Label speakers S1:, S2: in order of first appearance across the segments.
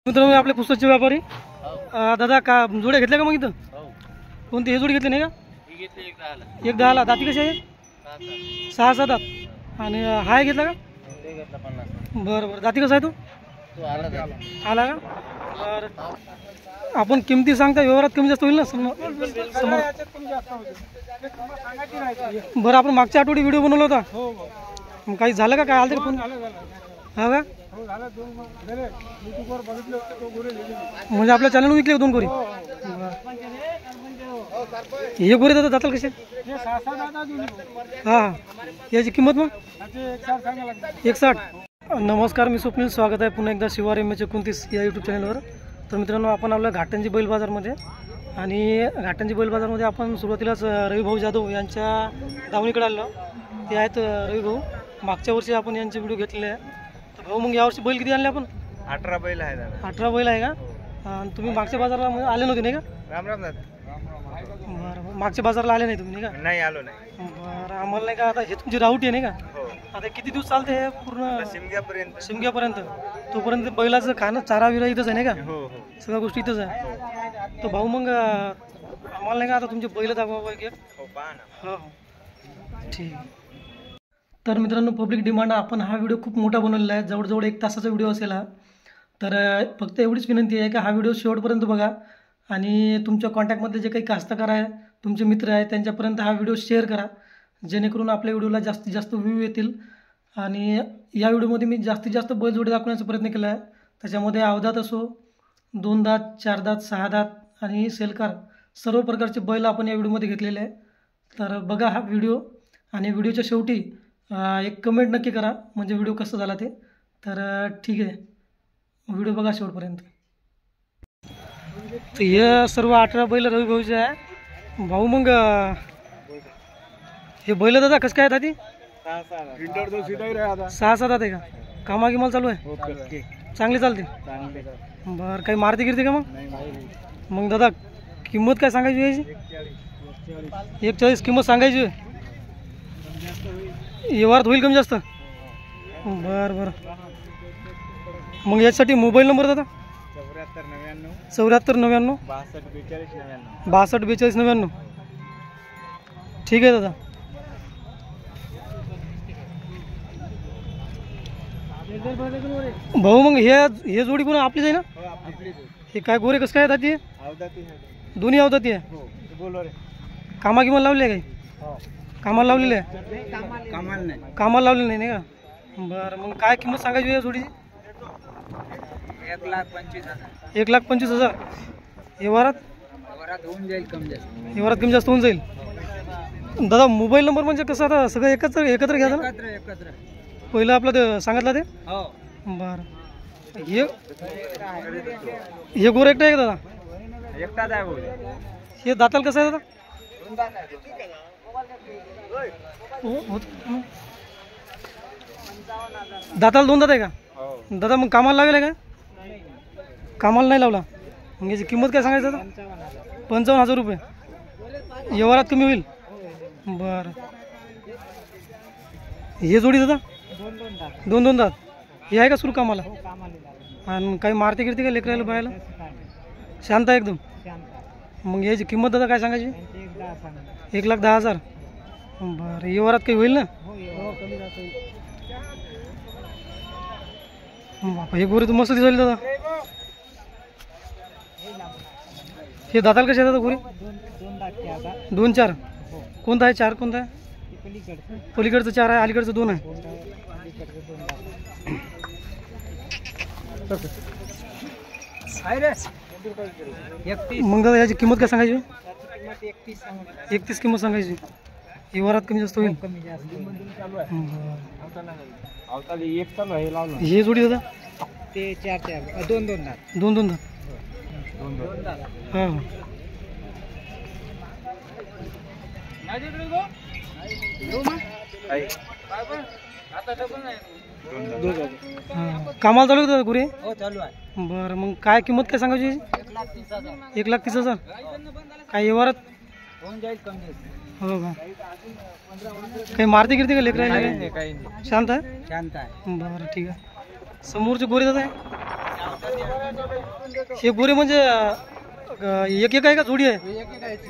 S1: मित्रांनो आपले पुस्तकचे व्यापारी दादा का जोड्या घेतल्या का मग इथं? कोणते हे जोडी घेतली नाही का? एक 10ला दाती कशी आहे? 6-7 दात. आणि हाय घेतला का? बरं बरं दाती कसा आहे तो? आला का? बरं आपण किमती सांगता व्यवहारात कमी जास्त होईल ना समोर? बरं आपण मागच्या आठवडी व्हिडिओ बनवला होता. मग काही झालं का? काय आलं का फोन? हा का? म्हणजे आपल्या चॅनल विकले 2 गोरे. हे गोरे दादा जाताल कसे? हा याची किंमत मग 160. नमस्कार, मी स्वप्नील. स्वागत आहे पुन्हा एकदा शिवार एम.एच. 29 या यूट्यूब चॅनलवर. तर मित्रांनो आपण आपल्या घाटंजी बैल बाजारमध्ये आणि घाटंजी बैल बाजारमध्ये आपण सुरुवातीलाच रविभाऊ जाधव यांच्या दावणीकडे आलो. ते आहेत रविभाऊ. मागच्या वर्षी आपण यांचे व्हिडिओ घेतलेले आहे. तर भाऊ मग यावर्षी बैल किती आणले आपण?
S2: 18 बैल आहे दादा.
S1: 18 बैल आहे का? आणि तुम्ही मागच्या बाजारला आले नव्हते नाही का?
S2: राम राम दादा.
S1: बरं मागच्या बाजारला आले नाही तुम्ही नाही का?
S2: नाही आलो नाही.
S1: बरं आम्हाला नाही का आता हे तुमची राऊटी आहे नाही का?
S2: हो.
S1: आता किती दिवस चालते हे पूर्ण?
S2: शिमग्यापर्यंत.
S1: तोपर्यंत बैलाचं खाणं चारा विरा इथंच आहे नाही का?
S2: हो हो
S1: सगळ्या गोष्टी इथंच आहे. तर भाऊ मग आम्हाला नाही का आता तुमचे बैल दाखवा की?
S2: हो पहा ना.
S1: हो ठीक. तर मित्रांनो पब्लिक डिमांड आपण हा व्हिडिओ खूप मोठा बनवलेला आहे. जवळजवळ 1 तासाचा व्हिडिओ असेल हा. तर फक्त एवढीच विनंती आहे की हा व्हिडिओ शेवटपर्यंत बघा आणि तुमच्या कॉन्टॅक्टमधले जे काही कास्तकार आहे तुमचे मित्र आहेत त्यांच्यापर्यंत हा व्हिडिओ शेअर करा, जेणेकरून आपल्या व्हिडिओला जास्तीत जास्त व्ह्यू येतील. आणि या व्हिडिओमध्ये मी जास्तीत जास्त बैलजोडी दाखवण्याचा प्रयत्न केला आहे. त्याच्यामध्ये अवदात असो, 2 दात, 4 दात, 6 दात आणि सेलकार सर्व प्रकारचे बैल आपण या व्हिडिओमध्ये घेतलेले आहे. तर बघा हा व्हिडिओ आणि व्हिडिओच्या शेवटी एक कमेंट नक्की करा म्हणजे व्हिडिओ कसा झाला ते. तर ठीक आहे, व्हिडिओ बघा शेवटपर्यंत. तर हे सर्व 18 बैल रवी भाऊचे आहे. भाऊ मग हे बैल दादा कसं काय दादी? 6-7 दात आहे का? कामागिमाल चालू आहे? चांगली चालते. बरं काही मारती गिरते का मग? मग दादा किंमत काय सांगायची याची? 140 किंमत सांगायची. व्यवहारात होईल कमी जास्त? बरं बरं. मग याच्यासाठी मोबाईल नंबर दादा? 7499 62 42 ठीक आहे दादा. भाऊ मग हे जोडी कोण आपलीच आहे ना? हे काय गोरे कसं काय दाती? दोन्ही अवदाती आहे. कामा किंमत लावली आहे काही? कामाला लावलेली आहे? कामाला लावलेली नाही का? बरं मग काय किंमत सांगायची या जोडीची? 1,25,000. व्यवहारात कमी जास्त होऊन जाईल. दादा मोबाईल नंबर म्हणजे कसं आता सगळं एकत्र घ्या ना? पहिलं आपलं ते सांगितलं ते? बरं हे गोर एकटा आहे का दादा?
S2: एकटाच आहे.
S1: हे दाताल कसं आहे दादा? दाताला 2 दात आहे का? दादा मग कामाला लावेल आहे का? कामाला नाही लावला. मग याची किंमत काय सांगायचं दादा? 55,000 रुपये. व्यवहारात कमी होईल? बरं हे जोडी दादा? 2 दात. हे आहे का सुरू कामाला? आणि काही मारती गिरती का लेकरायला बायला? शांत आहे एकदम. मग याची किंमत दादा काय सांगायची? 1,10,000. बरं व्यवहारात काही होईल ना? बापा हे गोरे तर मस्त दिसायला दादा. हे दाताल कसे दादा गोरे? 2-4. कोणता आहे? 4 कोणता आहे? पलीकडचं 4 आहे, अलीकडचं 2 आहे. मग दादा याची किंमत काय सांगायची? 31 किंमत सांगायची. व्यवहारात कमी जास्त होईल? हे जोडी दादा?
S2: ते 4 2 दात.
S1: 2 दात. हां कामाला चालू होतं गुरे?
S2: हो चालू आहे.
S1: बरं मग काय किंमत काय सांगायची? 1,30,000. काय व्यवहारात
S2: होऊन जाईल कमी?
S1: हो का? काही मारती गिरती का लेकरायला?
S2: काही
S1: शांत आहे?
S2: शांत आहे.
S1: बरं ठीक आहे. समोरचे गोरे दादा आहे? हे गोरे म्हणजे एक एक आहे का जोडी आहे?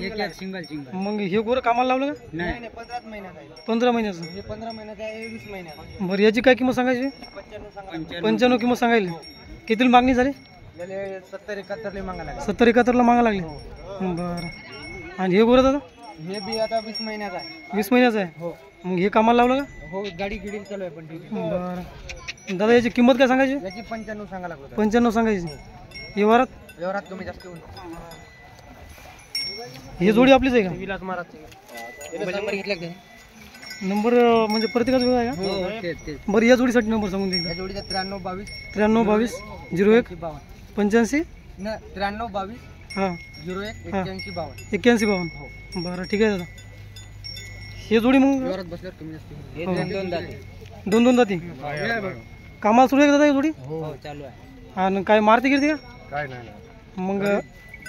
S2: एक सिंगल सिंगल.
S1: मग हे गोरं कामाला लावलं का?
S2: नाही 15 महिन्यात आहे.
S1: 15 महिन्याचं.
S2: हे 15 महिन्यात आहे, 20 महिन्यात.
S1: बरं याची काय किंमत सांगायची? 95 किंमत सांगायली. कितीला मागणी झाली?
S2: 70-71 ला मागा लागला.
S1: 70-71ला मागा लागली. बरं. आणि हे गोरं दादा?
S2: हे बी आता 20 महिन्यात आहे.
S1: 20 महिन्याचं आहे.
S2: हो
S1: मग हे कामाला लावलं का?
S2: हो, गाडी गिडी चालू आहे पण ठीक आहे.
S1: बरं दादा याची किंमत काय सांगायची?
S2: याची 95 सांगा लागलो.
S1: 95 सांगायची. व्यवहारात
S2: व्यवहारात कमी जास्त होईल.
S1: ही जोडी आपलीच आहे का?
S2: विलास महाराज नंबर घेतला का?
S1: नंबर म्हणजे प्रत्येकाच वेगळा आहे का?
S2: हो तेच.
S1: बरं या जोडीसाठी नंबर सांगून दे एकदा.
S2: या जोडीचा 93
S1: 93 22 01 85
S2: न 93 22
S1: हां
S2: 01 81 52.
S1: 81 52. बरं ठीक आहे दादा. हे जोडी मग
S2: व्यवहारात बसल्यावर कमी जास्त होईल.
S1: हो.
S2: हे दोन दाते.
S1: दोन जाती कामाला सुरू आहे का दादा ही जोडी?
S2: हो चालू आहे.
S1: आणि काय मारती गिरती का?
S3: काय नाही
S1: मग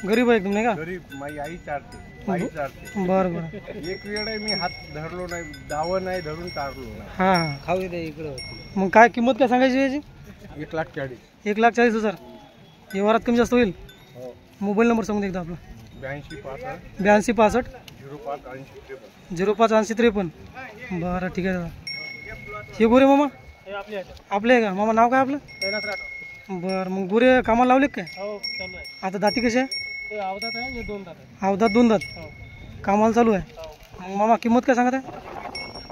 S1: गरीब आहे एकदम नाही का?
S3: गरीब माझी आई चारते बाई चारते.
S1: बरं बरं.
S3: एक वेळ आहे मी हात धरलो नाही, दावं नाही धरून चारलो नाही.
S1: हां हां.
S2: खाऊ दे इकडं.
S1: मग काय किंमत काय सांगायची याची?
S3: 1,40,000.
S1: 1,40,000. व्यवहारात कमी जास्त होईल.
S3: हो.
S1: मोबाईल नंबर सांगून दे एकदा आपला.
S3: 82 65
S1: 82 65
S3: 05 80 53.
S1: 05 80 53. बरं ठीक आहे दादा. हे गोरे मामा आपले आहे का? मामा नाव काय आपलं? बरं मग गोरे कामाला लावले काय? आता दाती कशी आहे? अवधात 2 दात कामाला चालू आहे. मग मामा किंमत काय सांगत आहे?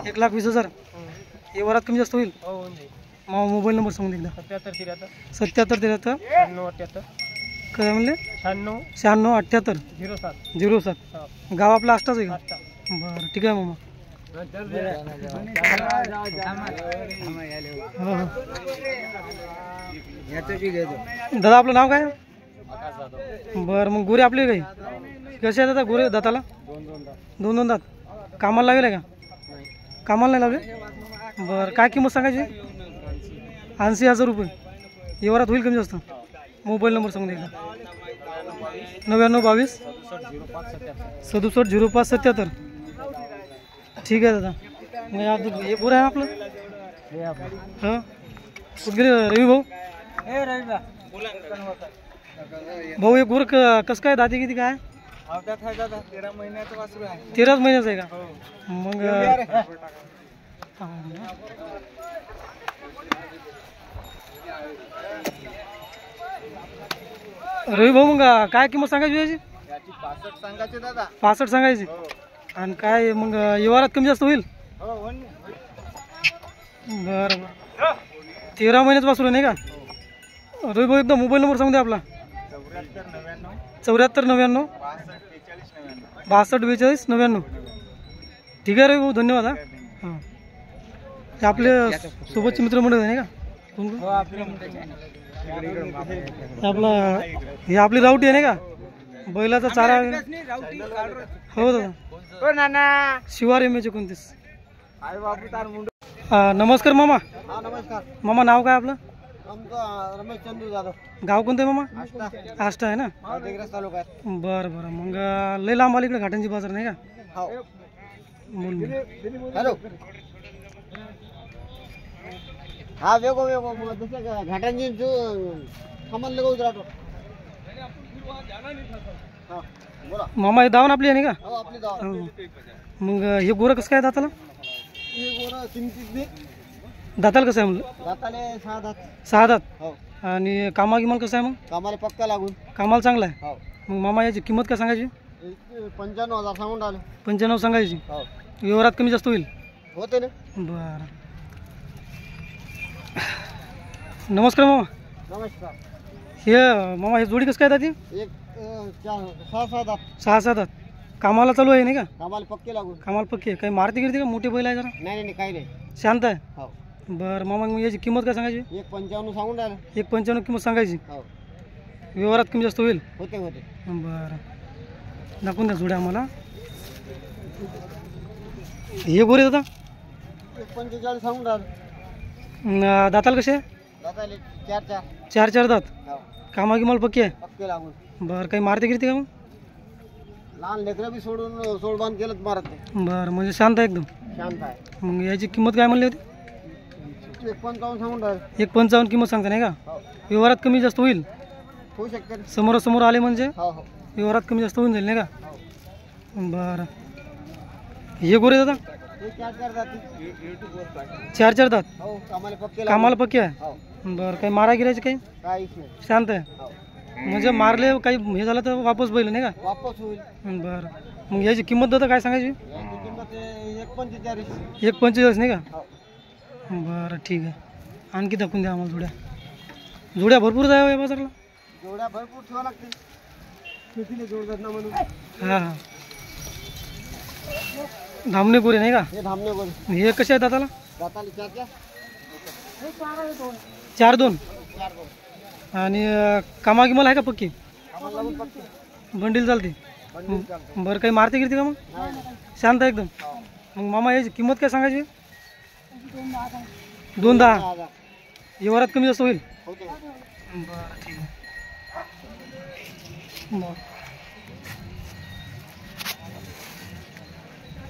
S1: 1,20,000. व्यवहारात कमी जास्त होईल. मामा मोबाईल नंबर सांगून दे एकदा. 77 73 काय म्हणले? 96 78 07. गाव आपलं आष्टाच आहे का? बरं ठीक आहे मामा. हो हो. दादा आपलं नाव काय? बरं मग गोरे आपले काही कसे आहे दादा गोरे दाताला? 2 दात. कामाला लावेल का? कामाला नाही लावले. बरं काय किंमत सांगायची? 80,000 रुपये. व्यवहारात होईल कमी जास्त. मोबाईल नंबर सांगून द्या. 99 22 67 05 77. ठीक आहे दादा. मग हे गोरं आहे आपलं? हां कुठं गेले रवी भाऊ? भाऊ एक गोर कसं काय दाती किती काय?
S2: 13 महिन्याचं वासरू आहे.
S1: 13 महिन्याचं आहे का? मग रवी भाऊ मग काय किंमत सांगायची याची?
S2: 65 सांगायचे दादा.
S1: 65 सांगायची. आणि काय मग व्यवहारात कमी जास्त होईल? बरं 13 महिन्याचं वासरू नाही का? रवी भाऊ एकदा मोबाईल नंबर सांगू दे आपला. 74 99 62 42 99. ठीक आहे रवी भाऊ धन्यवाद. हां हे आपले सोबतचे मित्रमंडळ आहे का? कोण कोण? आपला हे आपली रावटी आहे नाही का? बैलाचा चारा. हो दादा. शिवार एमएचे 29. नमस्कार मामा.
S2: नमस्कार.
S1: मामा नाव काय आपलं?
S2: रमेश चंदू जाधव.
S1: गाव कोणतं आहे मामा? आष्टा आहे ना?
S2: तालुका आहे.
S1: बरं बरं. मग लय लांब आली इकडे घाटांची बाजार नाही का?
S2: हो.
S1: बोल.
S2: हॅलो. हा वेगो मग दुसऱ्या घाटांची सामान लगवत राहतो. बोला.
S1: मामा हे दावण आपली आहे नाही का?
S2: हो आपली दावा.
S1: हो. मग हे गोरं कसं काय दाताला?
S2: हे गोरं किमतीत
S1: दाताला कसं आहे म्हणलं?
S2: दाताले 6 दात.
S1: 6 दात.
S2: हो.
S1: आणि कामा गिमाल कसं आहे मग?
S2: कामाला पक्का लागून.
S1: कामाला चांगला आहे.
S2: हो.
S1: मग मामा याची किंमत काय सांगायची?
S2: 95,000 सांगून राहिले.
S1: 95 सांगायची.
S2: हो.
S1: व्यवहारात कमी जास्त होईल.
S2: होते ना.
S1: बरं. नमस्कार मामा.
S2: नमस्कार.
S1: हे मामा हे जोडी कसं काय दाती?
S2: एक 6 दात.
S1: 6 दात. कामाला चालू आहे नाही का?
S2: कामाला पक्के लागून.
S1: कामाला पक्की आहे. काही मारती गिरती का? मोठे बैल आहे जरा
S2: नाही काही नाही.
S1: शांत आहे.
S2: हो.
S1: बरं मामा मग याची किंमत काय सांगायची?
S2: 1,95 सांगून राहिले.
S1: 1,95 किंमत सांगायची.
S2: हो.
S1: व्यवहारात कमी जास्त होईल.
S2: होते.
S1: बरं दाखवून द्या जोड्या आम्हाला. हे गोरे दादा
S2: 45 सांगून राहिले.
S1: दाताला कसे?
S2: दाताले 4
S1: 4 दात.
S2: हो.
S1: कामा गिमाल पक्की आहे.
S2: पक्के लागून.
S1: बरं काही मारते गिरते का मग?
S2: लहान लेकरं बी सोडबान केलं मारत नाही.
S1: बरं म्हणजे शांत आहे एकदम.
S2: शांत आहे.
S1: मग याची किंमत काय म्हणली होती?
S2: एक 55 सांगून राहिले.
S1: 1.55 किंमत सांगता नाही का?
S2: हो
S1: व्यवहारात कमी जास्त होईल.
S2: होऊ शकते ना.
S1: समोरासमोर आले म्हणजे
S2: हो हो
S1: व्यवहारात कमी जास्त होऊन जाईल नाही का? बरं. हे गोरे दादा
S2: हे 4 जाती.
S1: 4 दात
S2: हो कामाला पक्के
S1: कामाला पक्की आहे.
S2: हो
S1: बरं. काही मारा गिरायचे काही
S2: काहीच नाही.
S1: शांत आहे.
S2: हो
S1: म्हणजे मारले काही हे झालं तर वापस बैल नाही का?
S2: वापस होईल.
S1: बरं. मग याची किंमत दादा काय सांगायची?
S2: याची किंमत 1.45.
S1: 1.45 नाही का?
S2: हो
S1: बरं ठीक आहे. आणखी दाखवून द्या आम्हाला जोड्या भरपूर जाय या बाजारला.
S2: जोड्या भरपूर ठेवा लागते. शेतीने जोडतात ना म्हणून.
S1: हां हां. धामणे गोरे नाही का?
S2: हे धामणे गोरे.
S1: हे कसे आहेत दाताला?
S2: दाताली 4
S1: 4-2.
S2: 4 गोरे.
S1: आणि कामा गिमाल आहे का पक्की?
S2: आम्हाला लागून पक्के
S1: बंडील चालते.
S2: बंडील चालतं.
S1: बरं. काही मारते गिरते का मग?
S2: नाही नाही.
S1: शांत आहे एकदम.
S2: हो.
S1: मग मामा याची किंमत काय सांगायची? 2.10.
S2: 10,000.
S1: व्यवहारात कमी जास्त होईल.
S2: होते.
S1: बरं ठीक आहे. बरं.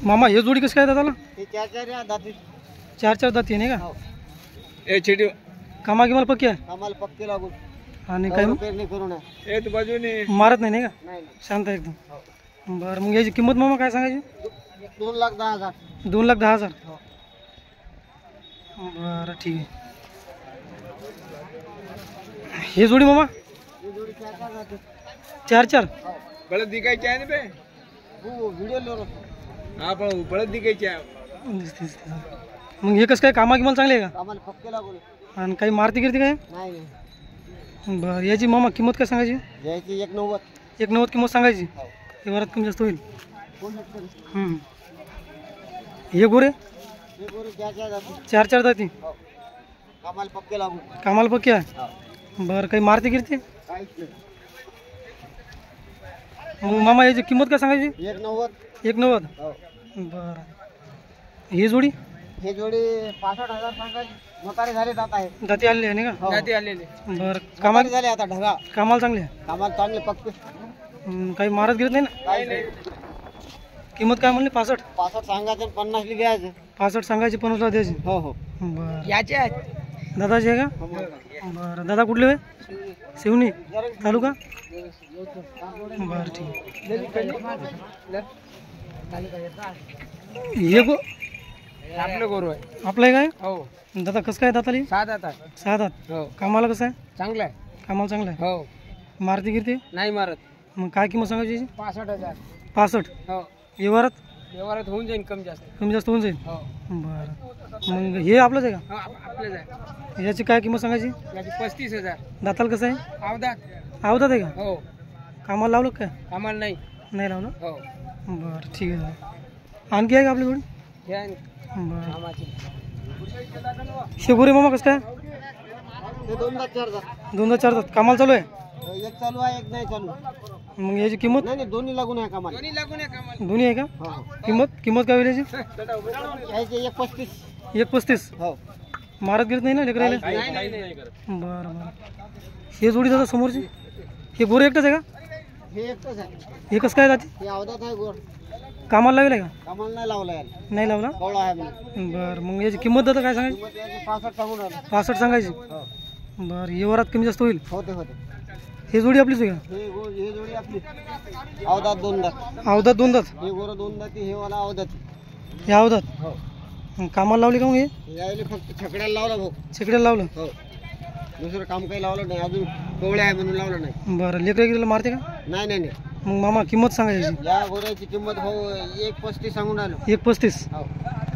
S1: मामा हे जोडी कसं काय दादाला?
S2: हे 4 या दाती.
S1: 4 दाती आहे नाही का?
S2: हो
S3: ए चिडी
S1: कामा गिमाल पक्की आहे.
S2: आम्हाला पक्के लागून.
S1: आणि काही
S2: पेरणी करू नये.
S3: ए तू बाजूने
S1: मारत नाही नाही का?
S2: नाही नाही.
S1: शांत आहे एकदम.
S2: हो.
S1: बरं. मग याची किंमत मामा काय सांगायची?
S2: 2,10,000.
S1: 2,10,000.
S2: हो.
S1: बरं ठीक आहे. हे जोडी मामा
S2: ही जोडी 4 जाती.
S1: 4.
S2: हो
S3: बळद दिखायची आहे ना बे.
S2: हो व्हिडिओ लिहिलो.
S3: हा पण बळद दिखायची आहे.
S1: मग हे कसं काय कामा गिमाल चांगले आहे
S2: आम्हाला पक्के लागून.
S1: का? आणि काही मारती गिरती काय?
S2: नाही नाही.
S1: बरं. याची मामा किंमत काय सांगायची?
S2: याची 1,90.
S1: 1.90 किंमत सांगायची.
S2: हो
S1: व्यवहारात कमी जास्त होईल.
S2: होऊ शकते.
S1: हम्म. हे गोरे
S2: हे गोरे 4 जाती.
S1: 4 जाती.
S2: हो आम्हाला पक्के लागून.
S1: कामाला पक्की आहे.
S2: हो
S1: बरं. काही मारती गिरती?
S2: काहीच नाही.
S1: मग मामा याची किंमत काय सांगायची?
S2: 1,90.
S1: 1.90.
S2: हो
S1: बरं. ही जोडी
S2: हे जोडी 65,000 सांगायची. मोतारे झाले जात आहे.
S1: दाती आलेली आहे नाही का?
S2: हो.
S3: आलेले.
S1: बरं.
S2: कामाला झाले आता ढगा.
S1: कामाला चांगली आहे.
S2: कामाला चांगले पक्के.
S1: काही मारत गिरत नाही ना?
S2: काही नाही.
S1: किंमत काय म्हणली? 65.
S2: 65 सांगायचं आणि 50 ली द्यायचं.
S1: 65 सांगायची, 50ला द्यायची.
S2: हो हो
S1: बरं.
S3: याचे आहेत.
S1: दादाची आहे का? बरं. दादा कुठले आहे? शिवनी तालुका? बरं ठीक आहे. हे गो
S3: आपलं गोरू आहे.
S1: आपलं आहे काय?
S3: हो
S1: दादा कसं काय दाताली?
S3: 7 आता.
S1: 6 दात.
S3: हो
S1: कामाला कसं आहे?
S3: चांगलं आहे.
S1: कामाला चांगलं आहे.
S3: हो
S1: मारती गिरती?
S3: नाही मारत.
S1: मग काय किंमत सांगायची?
S3: 65,000.
S1: 65.
S3: हो
S1: व्यवहारात
S3: व्यवहारात होऊन जाईल कमी जास्त.
S1: कमी जास्त होऊन जाईल.
S3: हो
S1: बरं. मग हे आपलंच आहे
S3: हो आपलेच आहे.
S1: का? याची काय किंमत सांगायची?
S3: याची 35,000.
S1: दाताला कसं आहे?
S3: अवधात.
S1: आवदात आहे का?
S3: हो
S1: कामाला लावलं का काय?
S3: आम्हाला नाही.
S1: नाही लावलं.
S3: हो
S1: बरं ठीक आहे. आणखी आहे का आपली जोडी?
S3: हे आहे
S1: बरं.
S3: कामाची.
S1: शेगुरे मामा कसं काय?
S2: हे 2,4 जात.
S1: 2-4 दात. कामाला चालू आहे.
S2: एक चालू आहे एक नाही चालू.
S1: मग याची किंमत?
S2: नाही नाही दोन्ही लागून आहे कामाला.
S3: कोणी लागून आहे कामाला.
S1: दोन्ही आहे का?
S2: हो हो
S1: किंमत काय होईल याची?
S2: याचे 1,35.
S1: 1.35.
S2: हो
S1: मारत गिरत नाही ना लेकरायला?
S3: नाही नाही नाही.
S1: बरं बरं. हे जोडी दादा समोरची हे गोरे एकटंच आहे का?
S2: हे एकच आहे.
S1: हे कसं काय जाते?
S2: हे अवधात आहे गोड.
S1: कामाला लावेल आहे का?
S2: कामाला नाही लावला याला.
S1: नाही लावला.
S2: कवळा आहे म्हणून.
S1: बरं. मग याची किंमत दादा काय सांगायची?
S2: किंमत याची 65 सांगून राहिला.
S1: 65 सांगायची.
S2: हो
S1: बरं. व्यवहारात कमी जास्त होईल.
S2: होते होते.
S1: हे जोडी आपलीच आहे का?
S2: हे जोडी आपली अवधात 2 दात.
S1: अवधात 2 दात.
S2: हे गोरं 2 दाती. हे वाला अवधात.
S1: हे अवधात.
S2: हो
S1: मग कामाला लावली का मग हे?
S2: यायला फक्त छकड्याला लावला भाऊ.
S1: शेकड्याला लावलं.
S2: हो दुसरं काम काही लावलं नाही. अजून कवळे आहे म्हणून लावलं नाही.
S1: बरं. लेकरा गिराला मारते का?
S2: नाही नाही नाही.
S1: मग मामा किंमत सांगायची?
S2: या गोऱ्याची किंमत भाऊ 1,35 सांगून राहिलो.
S1: 1.35.
S2: हो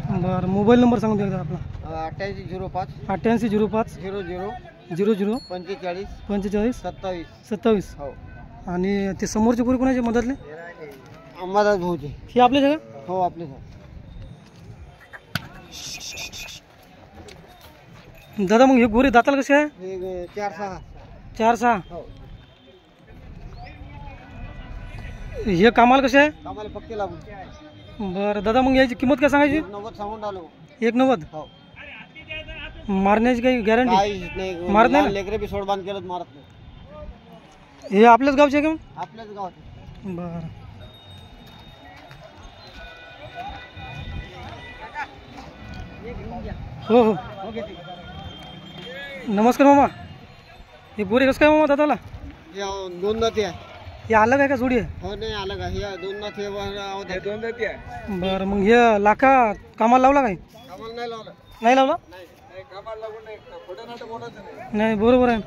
S1: बरं. मोबाईल नंबर सांगून द्या एकदा आपला.
S2: 8805
S1: 8805
S2: 00
S1: 00
S2: 45
S1: 45
S2: 27.
S1: 27.
S2: हो
S1: आणि ते समोरचे कोणी कोणाचे मधातले?
S2: अंबादास भाऊचे.
S1: हे आपले आहे का?
S2: हो आपले सर.
S1: दादा मग हे गोरे दाताला कसे आहे?
S2: हे 4-6.
S1: 4-6.
S2: हो
S1: हे कामाला कसे आहे?
S2: कामाला पक्के लागून.
S1: बरं. दादा मग याची किंमत काय सांगायची?
S2: 90 सांगून राहिलो.
S1: 1.90.
S2: हो
S1: मारण्याची काही गॅरंटी?
S2: काहीच नाही.
S1: मारत नाही ना?
S2: लेकरे बी सोडबांध केलं तर मारत नाही.
S1: हे आपल्याच गावचे आहे का मग?
S2: आपल्याच गावात.
S1: बरं. हो हो.
S2: हो घेते.
S1: नमस्कार मामा. हे गोरे कसं काय मामा दादाला?
S2: या दोन दाती आहे.
S1: हे अलग आहे का जोडी आहे?
S2: हो नाही आलं का? हे दोन दाती आहे, दोन दाती आहे.
S1: बरं मग हे लाखा कामाला लावला काय?
S2: आम्हाला नाही लावलं.
S1: नाही लावला?
S2: नाही कामाला लागून नाही. खोटं नाटक बोलायचं नाही.
S1: नाही बरोबर आहे.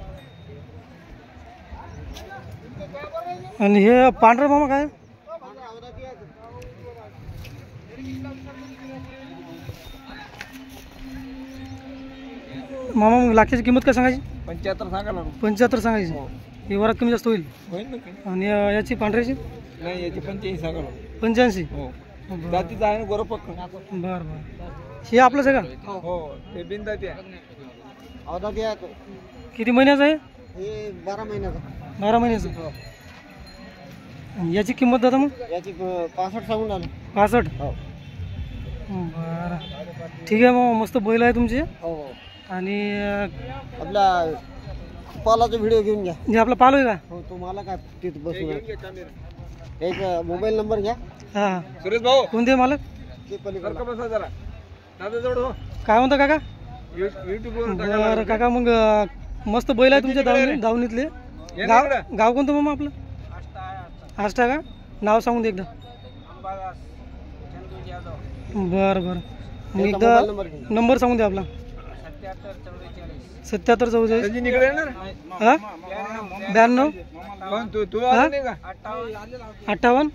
S1: आणि हे पांढरं मामा काय? मामा मग लाखाची किंमत काय सांगायची?
S2: 75 सांगा ना.
S1: 75 सांगायची. हे वरात कमी जास्त होईल.
S2: होईल ना की?
S1: आणि याची पांढऱ्याची
S2: नाही याची 85 सांगा ना.
S1: 85.
S2: हो जातीचं आहे ना गोरं पक्क.
S1: बरं बरं. हे आपलंच आहे का?
S2: हो ते बिनदाती आहे. अवदाती आहे तो.
S1: किती महिन्याचं आहे?
S2: हे 12 महिन्याचा.
S1: 12 महिन्याचं. याची किंमत दादा मग?
S2: याची 65 सांगून आलो.
S1: 65.
S2: हो
S1: बरं ठीक आहे मग. मस्त बैल आहे तुमचे.
S2: हो
S1: आणि
S2: आपला पालाचा व्हिडिओ घेऊन घ्या.
S1: जे आपला पालो आहे का?
S2: हो तुम्हाला काय तिथं बसून एक मोबाईल नंबर घ्या.
S1: हां
S2: सुरेश भाऊ
S1: कोणते मालक?
S2: ते पलीकडे बसा जरा. दादा जोड हो.
S1: काय म्हणता काका?
S2: युट्यूबवर
S1: बरं काका मग मस्त बैल आहे तुमच्या दावणीतले. गाव कोणतं मामा आपलं? आष्टा का? नाव सांगून दे एकदा. बरं बरं मग एकदा नंबर सांगून दे आपला. 77 44 हां 92 58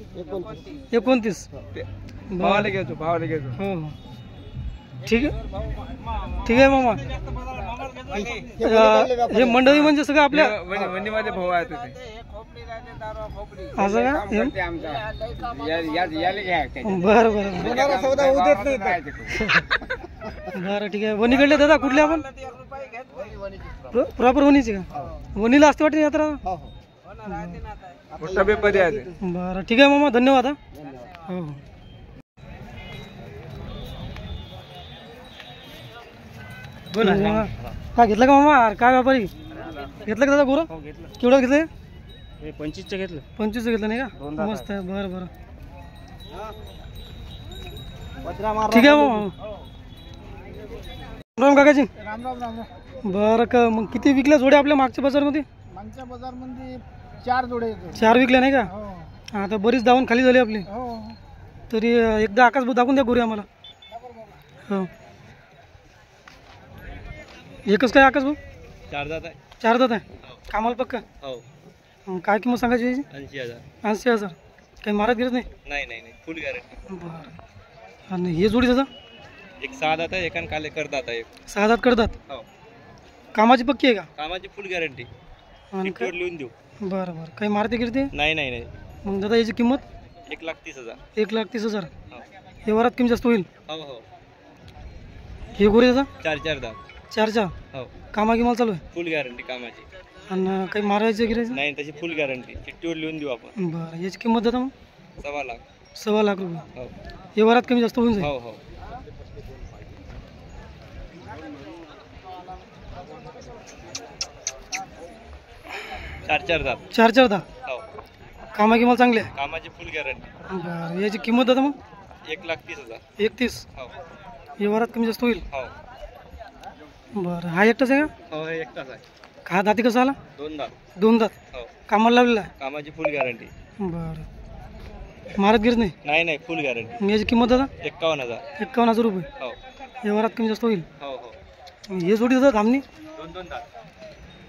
S1: 29.
S2: भावाला घ्यायचो भावाला घ्यायचो.
S1: हो हो ठीक आहे. ठीक आहे मामा. हे मंडळी म्हणजे सगळं आपल्या
S2: वणीमध्ये भाऊ आहेत ते.
S1: असं का? बरं बरं
S2: सौदा होऊ देत नाही.
S1: बरं ठीक आहे. वणीकडले दादा कुठले आपण? प्रॉपर वणीचे का? वणीला असते वाटते यात्रा.
S2: मोठा व्यापारी आहे.
S1: बरं ठीक आहे मामा धन्यवाद. हो हो बोला. काय घेतलं का मामा? काय व्यापारी घेतलं का दादा गोरं? केवढं घेतलं?
S2: 25चं घेतलं.
S1: 25 घेतलं नाही का? मस्त आहे. बरं बरं ठीक आहे मामा. राम काकाजी.
S2: राम राम राम.
S1: बरं का मग किती विकल्या जोड्या आपल्या मागच्या बाजारमध्ये?
S2: मागच्या बाजारमध्ये 4 जोडे येतो.
S1: 4 विकल्या नाही का?
S2: हो
S1: आता बरीच धावून खाली झाली आपली.
S2: हो
S1: तरी एकदा आकाश भाऊ दाखवून द्या गोरी आम्हाला. हो एकच काय आकाश भाऊ?
S2: 4 दात आहे.
S1: 4 दात आहे. कामाला पक्का?
S2: हो
S1: काय किंमत सांगायची याची?
S2: 80,000.
S1: 80,000. काही मारत गिरत नाही?
S2: नाही नाही नाही फुल गॅरंटी.
S1: बरं आणि हे जोडी दादा?
S2: एक 6 दात आहे एकान काले करतात आहे.
S1: 6 दात करतात.
S2: हो
S1: कामाची पक्की आहे का?
S2: कामाची फुल गॅरंटी.
S1: आणि
S2: टिकटवर लिहून देऊ.
S1: बरं बरं काही मारते गिरते?
S2: नाही नाही नाही.
S1: मग दादा याची किंमत?
S2: 1,30,000.
S1: 1,30,000.
S2: हो
S1: हे वरात कमी जास्त होईल.
S2: हो हो.
S1: हे गोरी दादा?
S2: 4 दात.
S1: 4
S2: हो
S1: कामा गिमाला चालू आहे.
S2: फुल गॅरंटी कामाची.
S1: आणि काही मारायचं गिरायचं?
S2: नाही त्याची फुल गॅरंटी चिठ्ठीवर लिहून देऊ आपण.
S1: बरं याची किंमत दादा मग?
S2: 1.25 लाख.
S1: 1.25 लाख रुपये.
S2: हो
S1: हे वरात कमी जास्त होऊन जाईल.
S2: हो हो. 4 दात.
S1: 4 दात.
S2: हो
S1: कामा गिमाला चांगले आहे.
S2: कामाची फुल गॅरंटी.
S1: बरं याची किंमत दादा मग?
S2: 1,30,000.
S1: 31.
S2: हो
S1: हे वरात कमी जास्त होईल.
S2: हो
S1: बरं हा एकटाच आहे का?
S2: हो हे एकटाच आहे.
S1: हा दाती कसा आला?
S2: 2 दात.
S1: 2 दात.
S2: हो
S1: कामाला लावलेला आहे.
S2: कामाची फुल गॅरंटी.
S1: बरं मारत गिरत नाही?
S2: नाही नाही फुल गॅरंटी.
S1: मग याची किंमत दादा?
S2: 51,000.
S1: 51,000 रुपये.
S2: हो
S1: हे वरात कमी जास्त होईल.
S2: हो हो.
S1: हे जोडी दादा थांबणी
S2: 2 दात.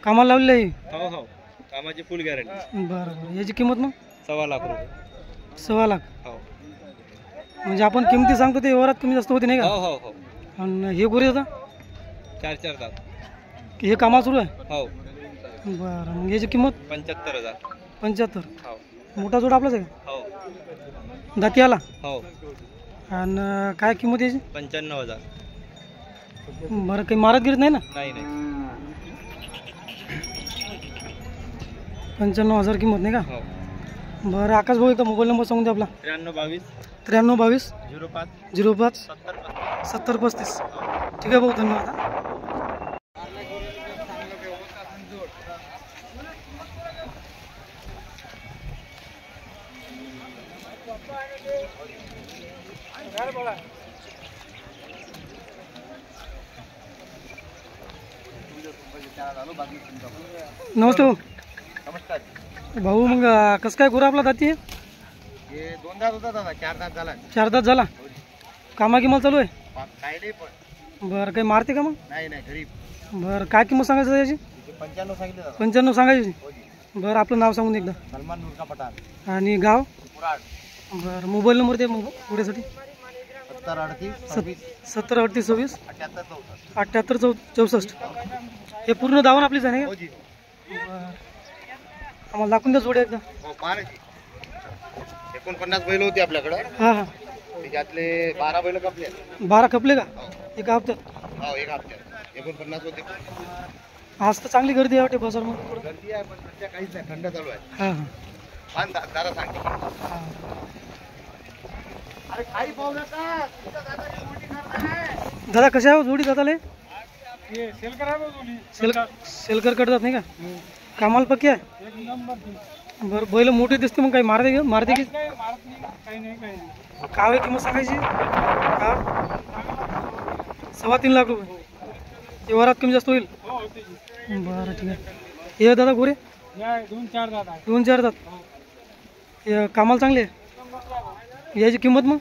S1: कामाला लावलेली आहे.
S2: हो हो कामाची फुल गॅरंटी.
S1: बरं बरं याची किंमत मग?
S2: 1.25 लाख रुपये.
S1: 1.25 लाख.
S2: हो
S1: म्हणजे आपण किमती सांगतो ते वरात कमी जास्त होते नाही
S2: हो
S1: का?
S2: हो हो.
S1: आणि हे गोरी दादा?
S2: 4 दात.
S1: हे कामा सुरू आहे.
S2: हो
S1: बरं मग याची किंमत?
S2: 75,000.
S1: 75.
S2: हो
S1: मोठा जोड आपलाच आहे का?
S2: हो
S1: दाती आला.
S2: हो
S1: आणि काय किंमत याची?
S2: 95,000.
S1: बरं काही मारत गिरत नाही ना?
S2: नाही नाही.
S1: 95,000 किंमत नाही का?
S2: हो
S1: बरं आकाश भाऊ एकदा मोबाईल नंबर सांगून दे आपला.
S2: 93
S1: 93
S2: 22
S1: 05
S2: 05 70
S1: 70 35. ठीक आहे भाऊ धन्यवाद. नमस्ते भाऊ.
S2: नमस्कार.
S1: भाऊ मग कसं काय गुरु आपला दाती आहे?
S2: हे 2 दात होता दादा, 4 दात झाला.
S1: 4 दात झाला. कामा किंमत चालू आहे?
S2: काय नाही पण.
S1: बरं काही मारते का मग?
S2: नाही गरीब.
S1: बरं काय किंमत सांगायचं याची?
S2: 95 सांगितलं दादा.
S1: 95 सांगायची. बरं आपलं नाव सांगून एकदा.
S2: सलमान नूरका पठाण.
S1: आणि गाव?
S2: कुराड.
S1: बरं मोबाईल नंबर ते मग पुढेसाठी?
S2: 70 38
S1: 26
S2: 78
S1: 64. हे पूर्ण दावण आपलीच आहे ना?
S2: हो जी.
S1: बरं आम्हाला दाखवून द्या जोड्या एकदा.
S2: हो पाहायची. 49 बैल होती आपल्याकडे.
S1: हां हां.
S2: त्याच्यातले 12 बैल कापले.
S1: 12 खपले का एका हप्त्यात?
S2: हो एका हप्त्यात 49 होते.
S1: आज तर चांगली गर्दी आहे वाटते बाजार मग.
S2: गर्दी आहे पण सध्या काहीच नाही, थंड चालू आहे.
S1: हां हां
S2: पान दादा सांगते.
S1: हां.
S2: अरे काही पाहू नका.
S1: दादा कशा आहे हो जोडी दादाले?
S3: सेल करा जोडी.
S1: सेलकर करतात नाही का? कामाला पक्की आहे?
S3: एक नंबर.
S1: बरं बैल मोठे दिसते मग काही मारते की
S3: काही नाही.
S1: काय आहे किंमत सांगायची? का 3.25 लाख रुपये. व्यवहारात कमी जास्त होईल?
S3: हो होते.
S1: बरं ठीक आहे. हे दादा गोरे?
S3: 2-4 दात आहे.
S1: 2-4 दात. हे कामाला चांगले आहे. याची किंमत मग?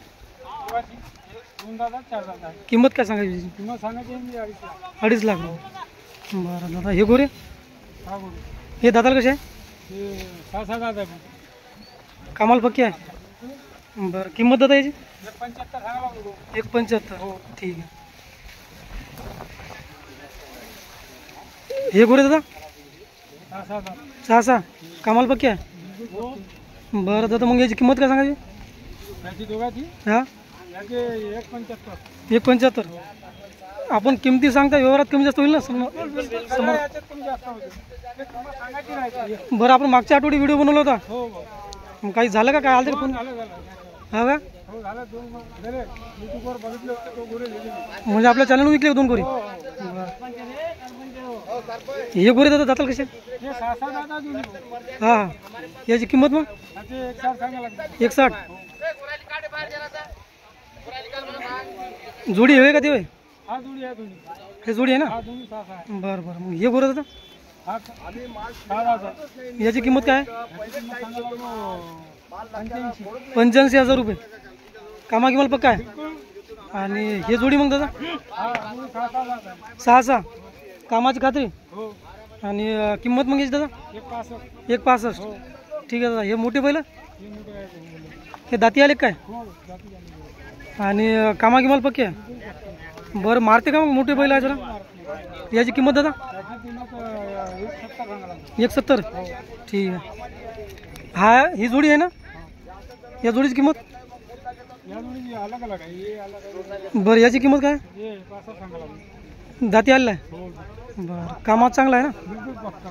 S3: 2 दात 4 दात आहे.
S1: किंमत काय सांगायची याची?
S3: किंमत सांगायची 2.5 लाख.
S1: 2.5 लाख रुपये. बरं दादा हे गोरे?
S3: हा बोल.
S1: हे दादाला कसे आहे?
S3: हे 6 दात आहे.
S1: कामाला पक्की आहे? बरं किंमत दादा याची?
S3: 1.75 सांगा बघू.
S1: 1.75. हो ठीक आहे. हे गोरे दादा?
S3: 6 दात.
S1: 6 कामाला पक्की आहे?
S3: हो.
S1: बरं दादा मग याची किंमत काय सांगायची?
S3: याची दोघाची
S1: हां
S3: याचे 1.75.
S1: 1.75. आपण किमती सांगता व्यवहारात कमी जास्त होईल ना समोर?
S3: याच्यात कमी जास्त होते. ते किंमत सांगायची नाही.
S1: बरं आपण मागच्या आठवडी व्हिडिओ बनवला होता.
S3: हो हो.
S1: मग काही झालं का? काय आलं तरी फोन?
S3: झालं.
S1: हा का?
S3: हो झालं. 2 झाले. युट्यूबवर बघितले होते तो गोरे लिहिले.
S1: म्हणजे आपल्या चॅनल विकले 2 गोरी? हे गोरे दादा जाताल कसे?
S3: हे 6 दात आहे.
S1: हां हां. याची किंमत मग?
S3: याचे 1.60 सांगा लागते.
S1: 1.60. जोडी हवे का ते?
S3: हा जोडी आहे.
S1: हे जोडी आहे ना?
S3: हा दोन्ही 6 आहे.
S1: बरं बरं मग हे गोरे दादा
S3: हा 6 दात आहे.
S1: याची किंमत काय?
S3: याची किंमत सांगा लागलो 85.
S1: 85,000 रुपये. कामा किंमत पक्का आहे? आणि हे जोडी मग दादा?
S3: हा जोडी 6 दात आहे.
S1: 6 कामाची खात्री?
S3: हो.
S1: आणि किंमत मग याची दादा?
S3: 1.65.
S1: 1.65.
S3: हो.
S1: ठीक आहे दादा. हे मोठे बैल
S3: हे मोठे आहे.
S1: हे दाती आले काय?
S3: हो जाती झाली.
S1: आणि कामा किंमत पक्की आहे? बरं मारते का मग मोठे बैल आहे जरा? याची किंमत दादा?
S3: त्याची किंमत 1.70 सांगा लागते.
S1: 1.70. ठीक आहे. हा ही जोडी आहे ना? या जोडीची किंमत?
S3: या जोडी अलग अलग आहे. हे अलग आहे.
S1: बरं याची किंमत काय?
S3: हे 65 सांगा लागते.
S1: दाती आलेला आहे?
S3: हो.
S1: बरं कामात चांगला आहे ना?
S3: बिलकुल पक्का.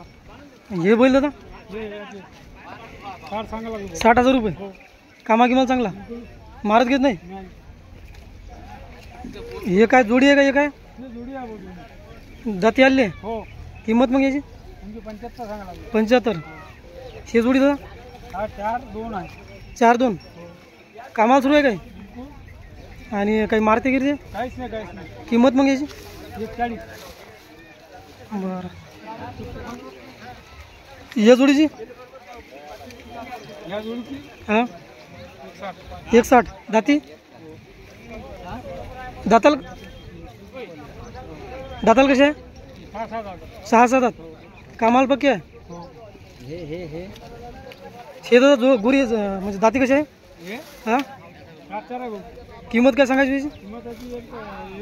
S1: हे बैल दादा?
S3: हे याचे 60 सांगा लागते.
S1: 60,000 रुपये.
S3: हो.
S1: कामा किंमत चांगला? मारत घेत नाही?
S3: नाही.
S1: हे काय जोडी आहे का? हे काय
S3: हे जोडी आहे बोलून.
S1: दाती आलेली आहे?
S3: हो.
S1: किंमत मग याची?
S3: म्हणजे 75 सांगा लागते.
S1: 75. हे जोडी दादा?
S3: हा 4-2 आहे.
S1: 4-2. कामाला सुरू आहे काय?
S3: बिलकुल
S1: आणि काही मारते गिरते?
S3: काहीच नाही.
S1: किंमत मग याची?
S3: 1.40.
S1: बरं या जोडीची?
S3: या जोडीची
S1: हां
S3: 1.60.
S1: 1.60. दाती? दाताल कसे आहे?
S3: 6 दात.
S1: 6 दात. कामाला पक्की आहे?
S3: हो.
S1: हे दादा जो गोरी म्हणजे दाती कसे आहे?
S3: हे
S1: हां
S3: 4 आहे बोल.
S1: किंमत काय सांगायची याची?
S3: किंमत याची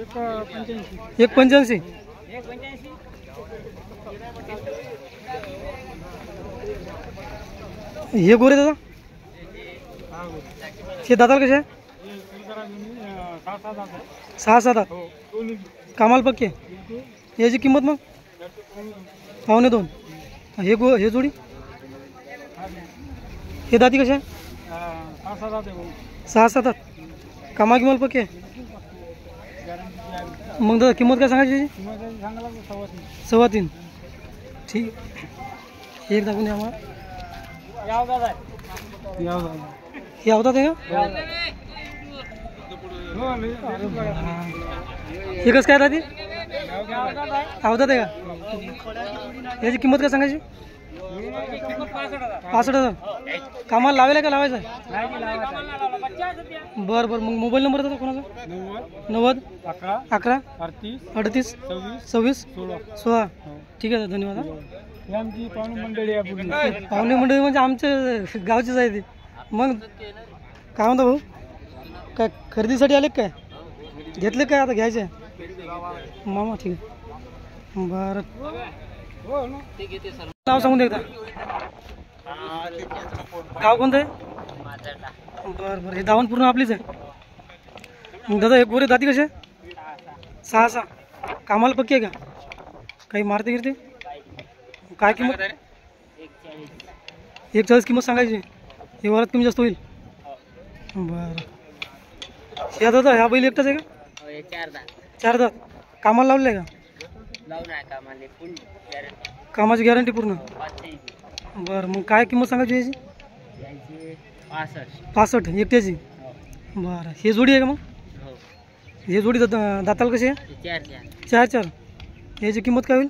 S3: 1.85.
S1: 1.85. हे गोरे दादा?
S3: हा बोल.
S1: हे दाताल कसे आहे?
S3: हे करा तुम्ही 6 दात आहे.
S1: 6 दात.
S3: हो दोन्ही
S1: कामाला पक्की आहे?
S3: बिलकुल.
S1: याची किंमत मग? 1.25. हे जोडी? हे दाती कसे आहे?
S3: 6 दात आहे बोल.
S1: 6 दात. कामा किंमत पक्की आहे?
S3: गॅरंटी आहे.
S1: मग दादा किंमत काय सांगायची याची?
S3: किंमत याची सांगा लागतो 3.25.
S1: 3.25. ठीक. एक दाखवून द्या आम्हाला.
S3: याव दादा आहे. याव दादा.
S1: हे आवतात आहे का?
S3: हो.
S1: हे कसं काय दादी? अवधात आहे का? याची किंमत काय सांगायची? 65,000. कामाला लावायला आहे का लावायचं आहे? बरं बरं. मग मोबाईल नंबर होता कोणाचा? 90 11 38 26 16. ठीक आहे, धन्यवाद.
S3: आमची पाहुणे मंडळी आहे पूर्ण.
S1: पाहुणे मंडळी म्हणजे आमच्या गावचीच आहे ती. मग काय म्हणता भाऊ, काय खरेदीसाठी आले काय? घेतले काय आता घ्यायचे मामा? ठीक आहे, बरं. नाव सांगून दे एकदा. गाव कोणतं आहे? बरं बरं. हे दावण पूर्ण आपलीच आहे. मग दादा, एक गोरे दाती कसे? 6. कामाला पक्की आहे का? काही मारते गिरते? काय किंमत? 41 किंमत सांगायची. हे वरात कमी जास्त होईल. बरं. या दादा, ह्या बैल एकटाच आहे का? 4 दात. कामाला लावले आहे का? कामाची गॅरंटी पूर्ण. बरं. मग काय किंमत सांगायची याची? 65 एकट्याची. बरं. हे जोडी आहे का? मग हे जोडी दाताला कशी आहे? 4. याची किंमत काय होईल?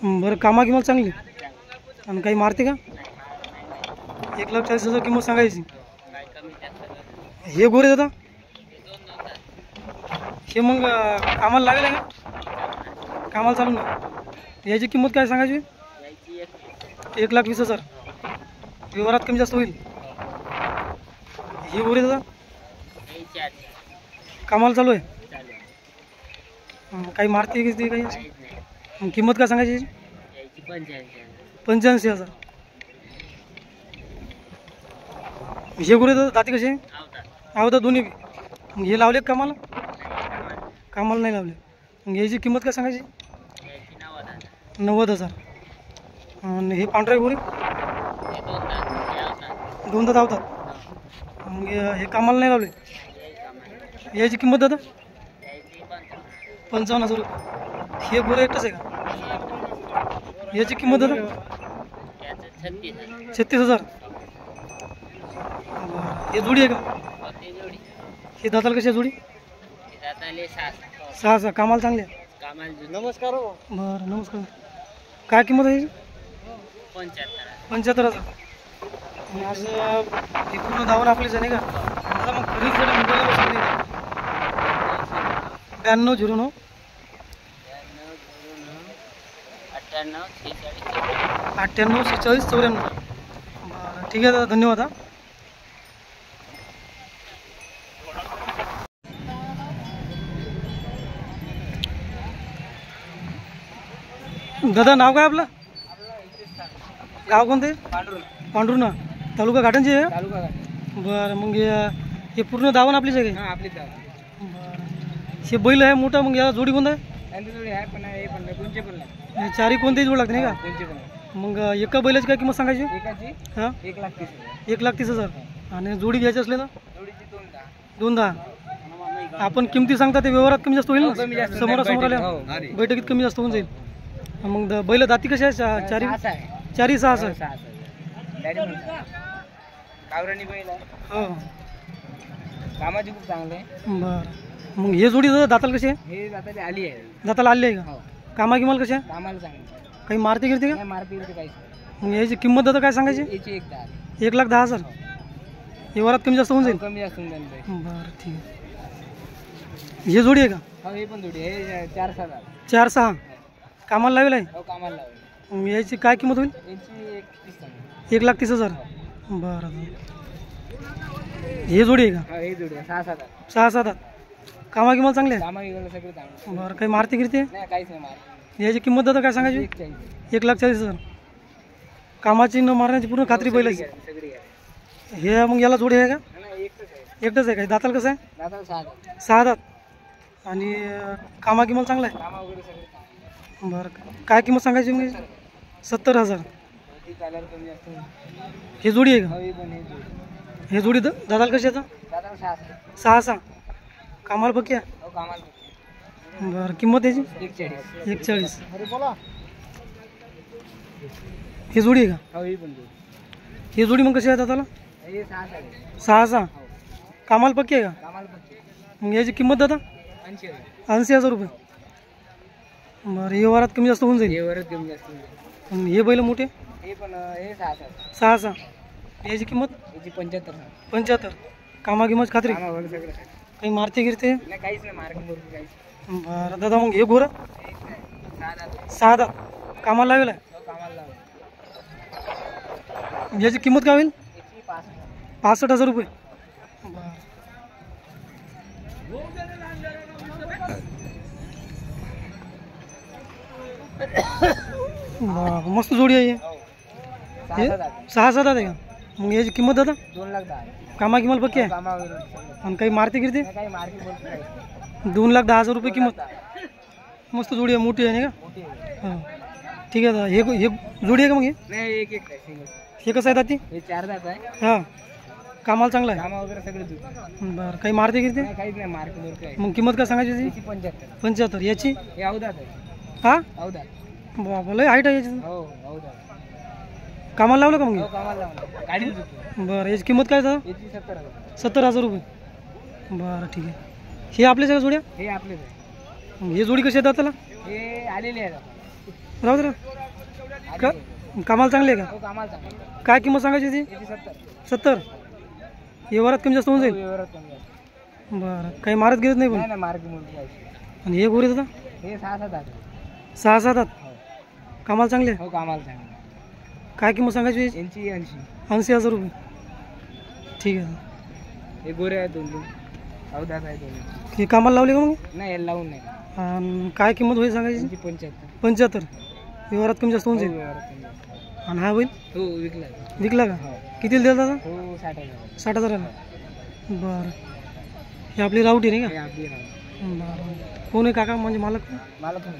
S1: बरं. कामा किंमत चांगली आणि काही मारते का? 1,40,000 किंमत सांगायची. हे गोरे दादा, हे मग कामाला लागेल आहे का? कामाला चालू ना. याची किंमत काय सांगायची? 1,20,000. व्यवहारात कमी जास्त होईल. हे गोरे दादा कामाला चालू आहे. काही मारते की काही? किंमत काय सांगायची? 85,000. हे गोरे दादा दाती कसे? अवधा दोन्ही. मग हे लावले कामाला? कामाला नाही लावले. मग याची किंमत काय सांगायची? 90,000. आणि हे पांढरे गोरे 2 दात आवतात. मग हे कामाला नाही लावले. याची किंमत दादा? 55,000 रुपये. हे गोरे एकटाच आहे का? याची किंमत दादा? 36,000. हे जोडी आहे का? हे दाताला कशी आहे जोडी? 6. कामाला चांगले आहे.
S2: नमस्कार.
S1: बरं, नमस्कार. काय किंमत आहे? 75,000. आणि आज हे पूर्ण धावून आपलीच आहे नाही का? दादा मग खरेदीसाठी मोबाईल नंबर सांगते का? 9209 98 46 94. बरं, ठीक आहे दादा, धन्यवाद. हा. दादा, नाव काय आपलं? गाव कोणते? पांढरुणा. तालुका घाटंजी आहे? बरं. मग हे पूर्ण दावण आपलीच आहे का? बरं. हे बैल आहे मोठा. मग याला जोडी कोणता आहे? हे चारी कोणतेही जोड लागते नाही का? मग एका बैलाची काय किंमत सांगायची? हां, 1,30,000. आणि जोडी घ्यायची असले ना? 2,10,000. आपण किमती सांगता ते व्यवहारात कमी जास्त होईल ना? समोरासमोर आल्या बैठकीत कमी जास्त होऊन जाईल. मग बैल दाती कशी आहे? 4 6. हो.
S2: कामाची खूप चांगले.
S1: बरं. मग हे जोडी दाताला कशी आहे?
S2: हे आली आहे.
S1: दाताला आली आहे का? कामा किमाल कशी आहे?
S2: कामाला चांगले.
S1: काही मारते गिरते का?
S2: मारपीट काही.
S1: मग याची किंमत दादा काय सांगायची?
S2: याची
S1: 1,10,000. व्यवहारात कमी जास्त होऊन जाईल.
S2: कमी जास्त होऊन जाईल.
S1: बरं, ठीक आहे. हे जोडी आहे का?
S2: हो, हे पण जोडी आहे. 4-6.
S1: 4-6. कामाला लावेल आहे?
S2: हो, कामाला लावले.
S1: मग याची काय किंमत होईल?
S2: याची
S1: 1,30,000. बरं. हे जोडी आहे का?
S2: हो, हे जोडी आहे. 6-7.
S1: 6-7. कामा किंमत चांगली आहे?
S2: कामा गेलं सगळं चांगलं.
S1: बरं. काही मारते गिरते?
S2: नाही, काहीच नाही मार.
S1: याची किंमत दादा काय सांगायची? 1,40,000. कामाची न मारण्याची पूर्ण खात्री पहिल्याची.
S2: सगळी आहे.
S1: हे मग याला जोडी आहे का?
S2: नाही, एकच आहे.
S1: एकटाच आहे. काय दाताला कसं आहे?
S2: दादा 6.
S1: 6 दात. आणि कामा किंमत चांगला आहे?
S2: कामा वगैरे सगळं चांगलं.
S1: बरं. काय किंमत सांगायची मग? 70,000.
S2: ती चालायला कमी जास्त होईल.
S1: हे जोडी आहे का?
S2: हो, हे पण हे जोडी.
S1: हे जोडी दादाला कशी आहे?
S2: दादा 6.
S1: 6-6. कामाला पक्की आहे?
S2: हो, कामाला.
S1: बरं. किंमत याची?
S2: 1,40.
S1: 1,40.
S2: अरे बोला.
S1: ही जोडी आहे का?
S2: हो, ही पण जोडी.
S1: ही जोडी मग कशी आहे दादाला?
S2: हे 6 आहे.
S1: 6-6. कामाला पक्की आहे का?
S2: कामाला पण.
S1: मग याची किंमत दादा? 80,000 रुपये. बरं व्यवहारात कमी जास्त होऊन जाईल. आणि हे बैल मोठे
S2: हे पण हे 6
S1: 6 याची किंमत
S2: याची 75.
S1: 75. कामागिमाच खात्री
S2: कामावर सगळं
S1: काही मारते गिरते.
S2: नाही, काहीच नाही मार्केट वरून काहीच.
S1: बरं दादा मग हे गोरं 6 दात कामाला लावेल आहे.
S2: कामाला लावलं.
S1: याची किंमत काय होईल?
S2: याची 65.
S1: 65,000 रुपये. बरं मस्त जोडी आहे. 6-7 आहे का? मग याची किंमत दादा
S2: 2,10,000.
S1: कामा किंमत पक्की आहे.
S2: कामावर
S1: आणि काही मारते गिरते.
S2: काही मार्केट वरून काहीच.
S1: 2,10,000 रुपये किंमत. मस्त जोडी आहे, मोठी आहे नाही का?
S2: मोठी आहे.
S1: हां ठीक आहे दादा. हे जोडी आहे का मग हे?
S2: नाही, एक आहे सिंगल.
S1: हे कसं आहे दाती?
S2: हे 4 दात आहे.
S1: हां कामाला चांगला आहे.
S2: कामा वगैरे सगळे दूध.
S1: बरं काही मारते गिरते.
S2: नाही, काहीच नाही मार्केट वर काही.
S1: मग किंमत काय सांगायची
S2: याची
S1: याची?
S2: 75.
S1: 75. याची
S2: हे अवधात आहे.
S1: हां
S2: अवधात.
S1: बाबा लय हाईट आहे याची.
S2: हो अवधात.
S1: कामाला लावलं का मग
S2: हो
S1: हे?
S2: कामाला लावलं. गाडी दूध.
S1: बरं याची किंमत काय दादा?
S2: याची 70,000.
S1: 70,000 रुपये. बरं ठीक आहे. हे आपल्या सगळ्या जोड्या.
S2: हे आपलेच आहे.
S1: मग हे जोडी कशी आहे दाताला?
S2: हे आलेले आहे आता.
S1: राहू दे ना. का कामाला चांगली आहे का?
S2: हो कामाला चांगलं.
S1: काय किंमत सांगायची याची?
S2: याची 70.
S1: 70. व्यवहारात कमी जास्त होऊन
S2: हो,
S1: जाईल.
S2: व्यवहारात कमी आहे.
S1: बरं काही मारत गिरत नाही पण.
S2: नाही मार्केट वरून काहीच.
S1: आणि हे गोरे दादा
S2: हे 6-7 आहे.
S1: 6-7
S2: हो.
S1: कामाला चांगले आहे.
S2: हो कामाला चांगलं.
S1: काय किंमत सांगायची याची?
S2: यांची 80.
S1: 80,000 रुपये. ठीक आहे दादा.
S2: हे गोरे आहेत 2-2. अवधात आहे 2.
S1: हे कामाला लावले का मग?
S2: नाही याला लावून नाही.
S1: आणि काय किंमत होईल सांगायची?
S2: यांची 75.
S1: 75. व्यवहारात कमी जास्त होऊन
S2: हो,
S1: जाईल.
S2: व्यवहारात कमी आहे.
S1: आणि हा होईल
S2: हो विकला आहे.
S1: विकला का?
S2: हो.
S1: कितीला द्याल दादा?
S2: हो 60,000.
S1: 60,000. बरं हे आपली रावटी नाही
S2: हे
S1: का?
S2: आपली आहे.
S1: बरं कोण आहे काका म्हणजे मालक?
S2: मला पण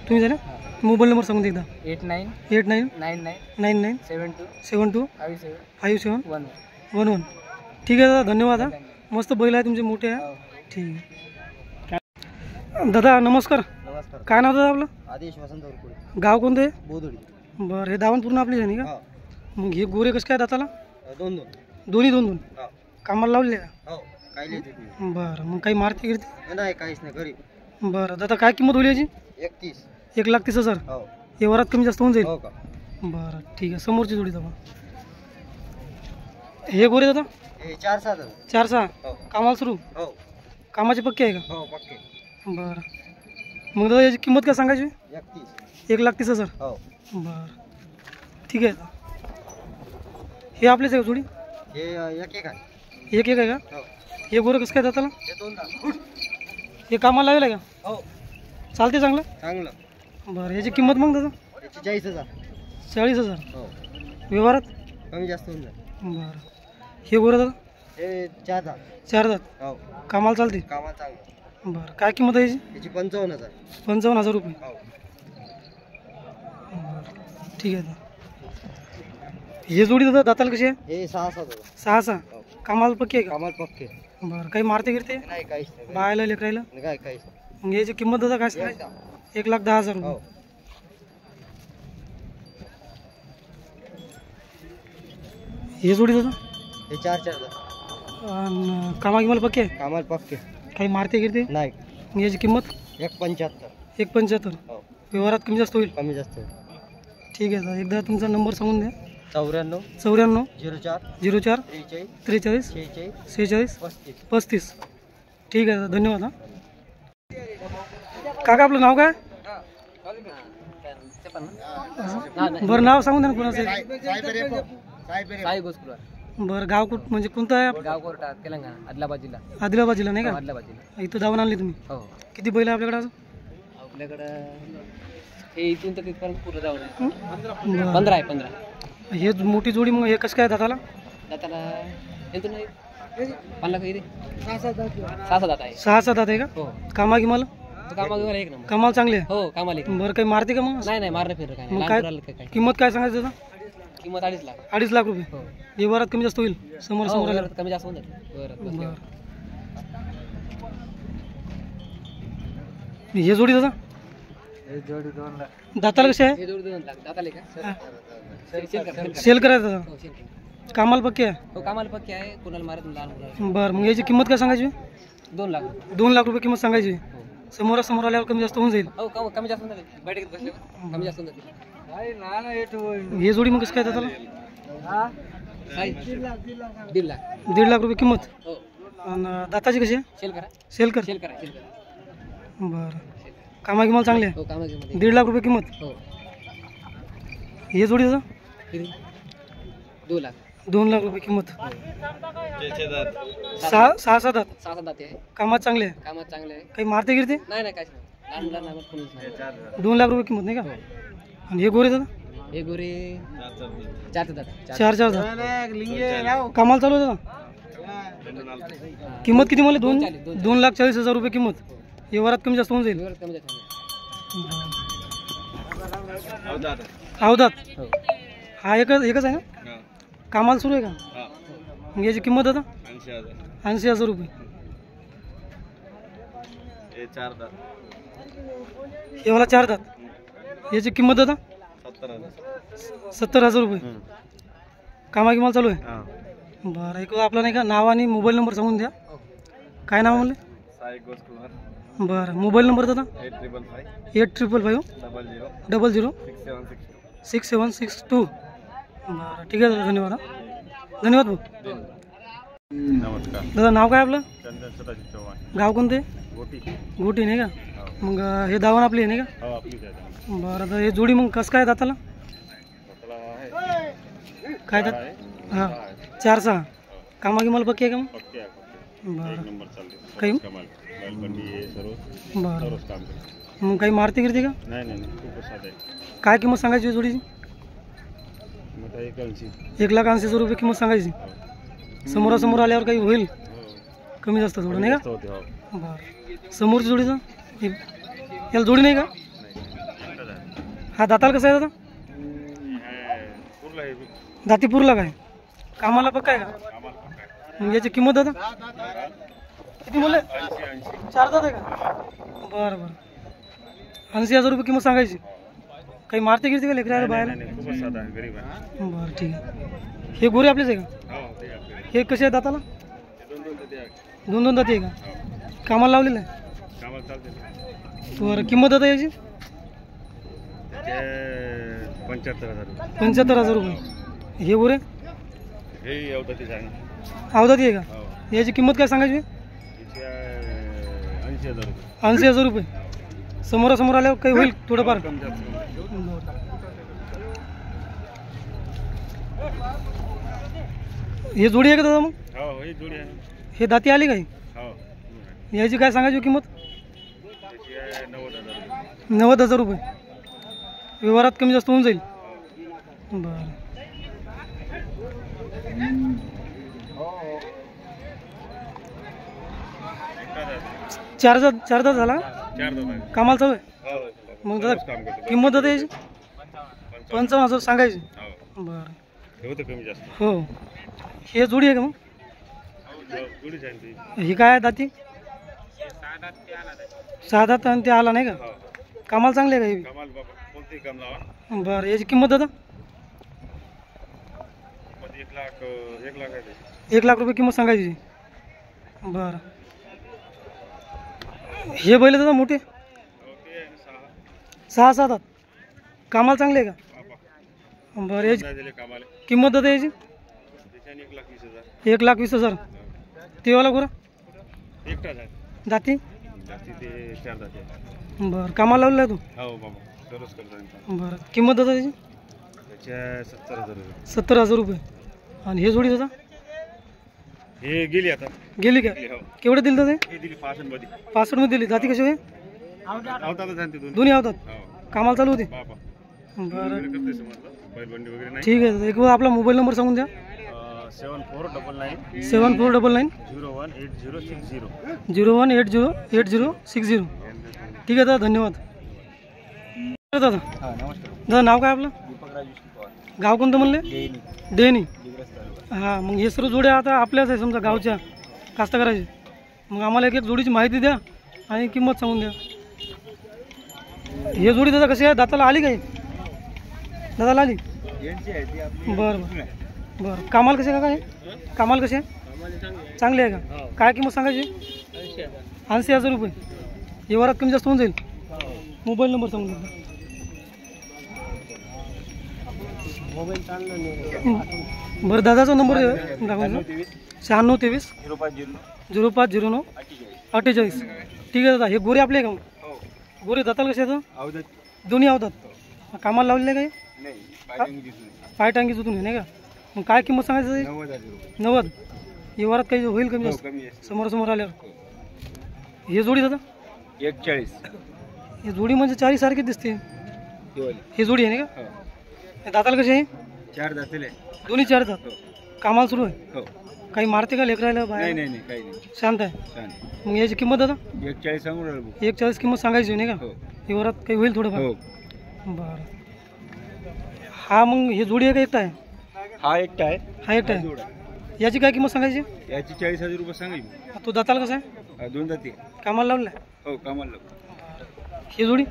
S1: तुम्ही झाले मोबाईल नंबर सांगून दे एकदा.
S2: 89
S1: 89
S2: 99
S1: 99
S2: 72
S1: 72
S2: 57
S1: 57
S2: 11.
S1: 11. ठीक आहे दादा धन्यवाद. हा मस्त बैल आहे तुमचे मोठे आहे.
S2: हो.
S1: ठीक आहे दादा नमस्कार.
S2: नमस्कार.
S1: काय नाव दादा आपलं?
S2: आदेश वसंत उरकुडे.
S1: गाव कोणतं आहे?
S2: बोदडी.
S1: बरं हे दावण पूर्ण आपली आहे नाही का?
S2: हो.
S1: मग हे गोरे कसं काय दाताला?
S2: 2-2.
S1: दोन्ही 2-2
S2: हो.
S1: कामाला लावले का?
S2: हो काही लिहिते.
S1: बरं मग काही मारते गिरते?
S2: नाही काहीच नाही घरी.
S1: बरं दादा काय किंमत होईल याची?
S2: 31.
S1: 1,30,000.
S2: हो.
S1: व्यवहारात कमी जास्त होऊन जाईल.
S2: हो का?
S1: बरं ठीक आहे समोरची जोडी दादा. हे गोरे दादा
S2: हे 4-7.
S1: 4-6
S2: हो.
S1: कामाला सुरू.
S2: हो.
S1: कामाचे पक्के आहे का?
S2: हो पक्के.
S1: बरं मग दादा याची किंमत काय सांगायची?
S2: 31.
S1: 1,30,000.
S2: हो.
S1: बरं ठीक आहे. हे आपलेच आहे का जोडी?
S2: हे एक आहे.
S1: एक आहे का?
S2: हो.
S1: हे गोरं कसं काय दाताला?
S2: हे 2 दात.
S1: हे कामाला लावेल आहे का?
S2: हो
S1: चालते चांगलं.
S2: चांगलं.
S1: बरं याची किंमत मग दादा?
S2: याची 40,000.
S1: 40,000.
S2: हो.
S1: व्यवहारात
S2: कमी जास्त होऊन जाईल.
S1: बरं हे गोरं दादा
S2: हे 4 दात.
S1: 4 दात
S2: हो.
S1: कामाला चालते.
S2: कामाला चांगलं.
S1: बरं काय किंमत आहे याची?
S2: याची 55,000.
S1: 55,000 रुपये.
S2: हो.
S1: बरं ठीक आहे दादा. हे जोडी दादा दाताला कशी आहे?
S2: हे 6-7.
S1: 6-6
S2: हो.
S1: कामाला पक्की आहे का?
S2: कामाला पक्के.
S1: बरं काही मारते गिरते
S2: नाही काहीच नाही.
S1: बायला लेकरायला?
S2: काय काहीच नाही.
S1: मग याची किंमत दादा काय सांगायची? 1,10,000 रुपये.
S2: हो.
S1: हे जोडी दादा
S2: हे 4-4 दात.
S1: आणि कामा किंमत पक्की आहे?
S2: कामाला पक्के.
S1: काही मारते गिरते?
S2: नाही.
S1: मग याची किंमत?
S2: 1.75.
S1: 1,75.
S2: हो.
S1: व्यवहारात कमी जास्त होईल.
S2: कमी जास्त.
S1: ठीक आहे दादा एकदा तुमचा नंबर सांगून द्या.
S2: 94
S1: 94
S2: 04
S1: 04
S2: 43
S1: 43
S2: 46
S1: 46
S2: 35.
S1: 35. ठीक आहे दादा धन्यवाद. हा काका आपलं नाव काय? बरं नाव सांगून द्या ना कोणाचं. बरं गाव कुठ म्हणजे कोणतं आहे?
S2: गाव कोर्टात तेलंगणा आदिलाबाद जिल्हा.
S1: आदिलाबाद जिल्हा नाही का?
S2: आदिलाबाद जिल्हा.
S1: इथं धावून आणली तुम्ही?
S2: हो.
S1: किती बैल आहे आपल्याकडे अजून?
S2: आपल्याकडं हे इथून तर तिथपर्यंत पुढे जाऊन आहे.
S1: बरं.
S2: 15 आहे 15.
S1: हे मोठी जोडी मग हे कसं काय दाताला?
S2: दाताला इथून नाही 5 लाख 6-7 दात आहे.
S1: 6-7 दात आहे का?
S2: हो.
S1: कामा किमाला?
S2: कामाला एक नंबर.
S1: कमाल चांगली आहे.
S2: हो कामाला एक.
S1: बरं काही मारते का मग?
S2: नाही मारणं फिरणं काय
S1: मग
S2: नाही.
S1: काय
S2: लहान पोराला काय
S1: किंमत काय सांगायचं दादा?
S2: किंमत 2.5 लाख.
S1: 2.5 लाख रुपये.
S2: हो.
S1: व्यवहारात कमी जास्त होईल समोर
S2: हो,
S1: समोर आलं.
S2: व्यवहारात कमी जास्त होऊन जाईल. व्यवहारात बसल्यावर.
S1: बरं हे जोडी दादा
S2: हे जोडी 2 लाख.
S1: दाताला कशी आहे?
S2: हे जोडी 2 लाख. दाताले का?
S1: हा.
S2: सेल करा.
S1: सेल करायचं दादा
S2: हो सेल करा.
S1: कामाला पक्की आहे.
S2: हो कामाला पक्की आहे. कोणाला मारत नाही लहान मुलाला.
S1: बरं मग याची किंमत काय सांगायची?
S4: 2 लाख
S1: 2 लाख रुपये किंमत सांगायची. समोरासमोर आल्यावर कमी जास्त होऊन जाईल.
S4: हो कमी जास्त होऊन जाईल. बैठकीत बसल्यावर कमी जास्त होऊन जाईल.
S1: हे जोडी मग कसं काय दाताला?
S4: 1.5 लाख
S1: 1.5 लाख रुपये किंमत.
S4: हो.
S1: आणि दाताची कशी आहे?
S4: सेल करा
S1: सेल कर.
S4: सेल करा.
S1: बरं. कामा किंमत चांगली आहे.
S4: हो कामामध्ये
S1: 1.5 लाख रुपये किंमत.
S4: हो.
S1: हे जोडी दादा
S4: किती? 2 लाख
S1: 2 लाख रुपये किंमत. 6-7 दात.
S4: 6 दाते आहे.
S1: कामात चांगले आहे.
S4: कामात चांगले आहे.
S1: काही मारते गिरते?
S4: नाही नाही काहीच नाही. लहान लहान कोणीच नाही.
S1: 2 लाख रुपये किंमत नाही का? आणि हे गोरे दादा?
S4: हे गोरे 4 दात.
S1: 4 दात. कामाला चालू आहे दादा? किंमत किती मला? 2,40,000 रुपये किंमत. व्यवहारात कमी जास्त होऊन जाईल.
S4: कमी जास्त
S1: अवधात.
S4: हो.
S1: हा एकच आहे ना? कामाला सुरू आहे का? मग याची किंमत आता? 80,000 रुपये. हे मला 4 दात. याची किंमत आता? 70,000 रुपये. कामा किंमत चालू आहे. बरं. एक आपला नाही का नाव आणि मोबाईल नंबर सांगून द्या. काय नाव म्हणले? बरं. मोबाईल नंबर दादा? 8555 00 6762. बरं ठीक आहे दादा. धन्यवाद. धन्यवाद भाऊ.
S3: नमस्कार.
S1: दादा नाव काय आपलं?
S3: चंदन सदाशिव चव्हाण.
S1: गाव कोणते?
S3: गोटी.
S1: गोटी नाही का? मग हे दावण आपली आहे नाही का?
S3: हो आपली काय आहे.
S1: बरं. तर हे जोडी मग कसं काय दाताला? काय दात? हां 4-6. कामा की मला पक्की आहे का मग?
S3: पक्के आहे.
S1: बरं.
S3: नंबर चालते.
S1: काही
S3: कमाल बैलबंडी हे सर्व
S1: बरं.
S3: सर्वच काम करते.
S1: मग काही मारती गिरते का?
S3: नाही नाही नाही खूपच साधं आहे.
S1: काय किंमत सांगायची आहे जोडीची?
S3: मग आता 180.
S1: 1,80,000 रुपये किंमत सांगायची. समोरासमोर आल्यावर काही होईल कमी जास्त थोडं नाही का?
S3: होते. हो
S1: बरं. समोरची जोडीचं याला जोडी नाही का? हा दाताला कसं आहे दादा?
S3: पूर्ण आहे.
S1: दातीपूरला काय? कामाला पक्का आहे का? मग याची किंमत दादा किती बोलले? 4 दात आहे का? बरं बरं. 80,000 रुपये किंमत सांगायची. काही मारते गिरते का लेकराला बाहेर?
S3: नाही खूपच साधा आहे. गरीब आहे.
S1: बरं ठीक आहे. हे गोरे आपलेच आहे का?
S3: हो ते आपले.
S1: हे कसे आहे दाताला? 2 दाती आहे का? कामाला लावलेलं आहे.
S3: कामाला चालते.
S1: बरं. किंमत दादा याची?
S3: ते 75,000 रुपये.
S1: 75,000 रुपये. हे गोरे
S3: हे अवतातीच आहे.
S1: अवधाती आहे का?
S3: हो
S1: याची किंमत काय सांगायची?
S3: तिचे 80,000 रुपये.
S1: 80,000 रुपये. समोरासमोर आल्यावर काही होईल थोडंफार?
S3: कमी जास्त.
S1: हे जोडी आहे का दादा मग?
S3: हो ही जोडी आहे.
S1: हे दाती आली काही?
S3: हो
S1: याची काय सांगायची किंमत?
S3: त्याची आहे 90,000 रुपये.
S1: 90,000 रुपये. व्यवहारात कमी जास्त होऊन जाईल. बरं. चार दात झाला?
S3: 4 दात आहे.
S1: कामाला चालू आहे.
S3: हो
S1: मग
S3: सर्वच
S1: दादा
S3: काम करतो.
S1: किंमत दादा याची? 55,000 सांगायची.
S3: हो
S1: बरं.
S3: ठेवतं कमी जास्त.
S1: हो. हे जोडी आहे का मग?
S3: जोडीच आहे ती.
S1: ही काय आहे दाती? 6 दात आणि ते आला नाही का?
S3: हो
S1: कामाला चांगले आहे का हे?
S3: कमाल बाबा कोणतेही काम लावा.
S1: बरं. याची किंमत दादा?
S3: मध्ये 1 लाख आहे ते.
S1: 1 लाख रुपये किंमत सांगायची. बरं. हे बैल दादा मोठे?
S3: हो ते आहे ना 6.
S1: 6-7 दात. कामाला चांगले आहे का?
S3: बाबा
S1: बरं. याची
S3: नाही दिले कामाला.
S1: किंमत दादा याची?
S3: त्याच्याने 1,20,000.
S1: 1,20,000. ते वाला गोरा
S3: एकटाच आहे.
S1: दाती?
S3: जास्ती ते 4 जाती आहे.
S1: बरं. कामाला लावलेला आहे तू?
S3: हो बाबा सर्वच करतो.
S1: बरं. किंमत दादा त्याची?
S3: त्याच्या 70,000 रुपये.
S1: 70,000 रुपये. आणि हे जोडी दादा
S3: हे गेली आता.
S1: गेली का?
S3: हो
S1: केवढे दिलं दादा?
S3: हे दिली 65 मध्ये.
S1: 65 मध्ये दिली. दाती कशी आहे?
S3: आवतातच आहे ते
S1: दोन्ही आवतात.
S3: हो
S1: कामाला चालू होते.
S3: बाबा
S1: बरं
S3: करते समजलं. बैलबंडी वगैरे नाही.
S1: ठीक आहे. एक वेळ आपला मोबाईल नंबर सांगून द्या.
S3: 7499
S1: 7499
S3: 018060.
S1: 01808060. ठीक आहे दादा. धन्यवाद. दादा
S3: हा नमस्कार.
S1: दादा नाव काय आपलं?
S3: दीपक राजेश.
S1: गाव कोणतं म्हणले?
S3: डेनी
S1: डेनी.
S3: दिग्रस तालुका.
S1: हां. मग हे सर्व जोड्या आता आपल्याच आहे समजा गावच्या कास्तकाराची. मग आम्हाला एक जोडीची माहिती द्या आणि किंमत सांगून द्या. हे जोडी दादा कशी आहे? दाताला आली काही? दादाला आली?
S3: यांची आहे ती आपली.
S1: बरं बरं बरं. कामाला कसे का काय? कामाला कसे आहे? चांगली आहे का? काय किंमत सांगायची? 80,000 रुपये. व्यवहारात कमी जास्त होऊन जाईल. मोबाईल नंबर सांगून द्या. बरं दादाचा नंबर दाखवून 9623 0509 48. ठीक आहे दादा. हे गोरे आपले का? गोरे जाताल कसे आहेत? दोन्ही आवतात. कामाला लावलेले काही? पाय टांगीतून नाही का? मग काय किंमत सांगायचं? 90. व्यवहारात काही होईल कमी जास्त समोर आल्यावर? हे जोडी दादा
S3: 41.
S1: हे जोडी म्हणजे 4 सारखी दिसते. हे जोडी आहे नाही का? दाताला कशी आहे?
S3: 4 दातेले.
S1: दोन्ही 4 दात. कामाला सुरू आहे?
S3: हो.
S1: काही मारते का लेकरायला?
S3: नाही काही नाही.
S1: शांत आहे. मग याची किंमत दादा?
S3: 41 सांगू राहिलो.
S1: 41 किंमत सांगायची नाही का? व्यवहारात काही होईल थोडंफार?
S3: हो.
S1: बरं. हा मग हे जोडी आहे का एकटा आहे?
S3: हा एकटा आहे.
S1: हा एकटा आहे. याची काय किंमत सांगायची?
S3: याची 40,000 रुपये सांगायची.
S1: तो दाताला कसा आहे?
S3: 2 दाते.
S1: कामाला लावला आहे?
S3: हो कामाला लावतो.
S1: ही जोडी?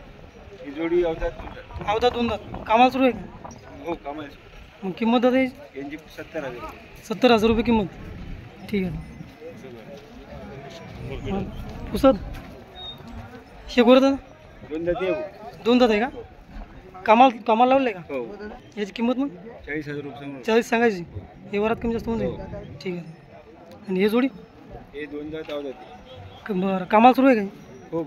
S3: ही जोडी अवतात.
S1: आवतात 2 दात. कामाला सुरू आहे का?
S3: हो कामाला.
S1: मग किंमत दादा याची?
S3: यांची 70,000.
S1: 70,000 रुपये किंमत. ठीक आहे. पुसद हे गोरं दादा?
S3: 2 दाते.
S1: 2 दात आहे का? कामाला लावले का?
S3: हो.
S1: याची किंमत मग?
S3: 40,000 रुपये सांगू.
S1: 40 सांगायची. व्यवहारात कमी जास्त होऊन जाईल. ठीक आहे. आणि हे जोडी?
S3: हे 2 दात अवतात.
S1: बरं. कामाला सुरू आहे का?
S3: हो.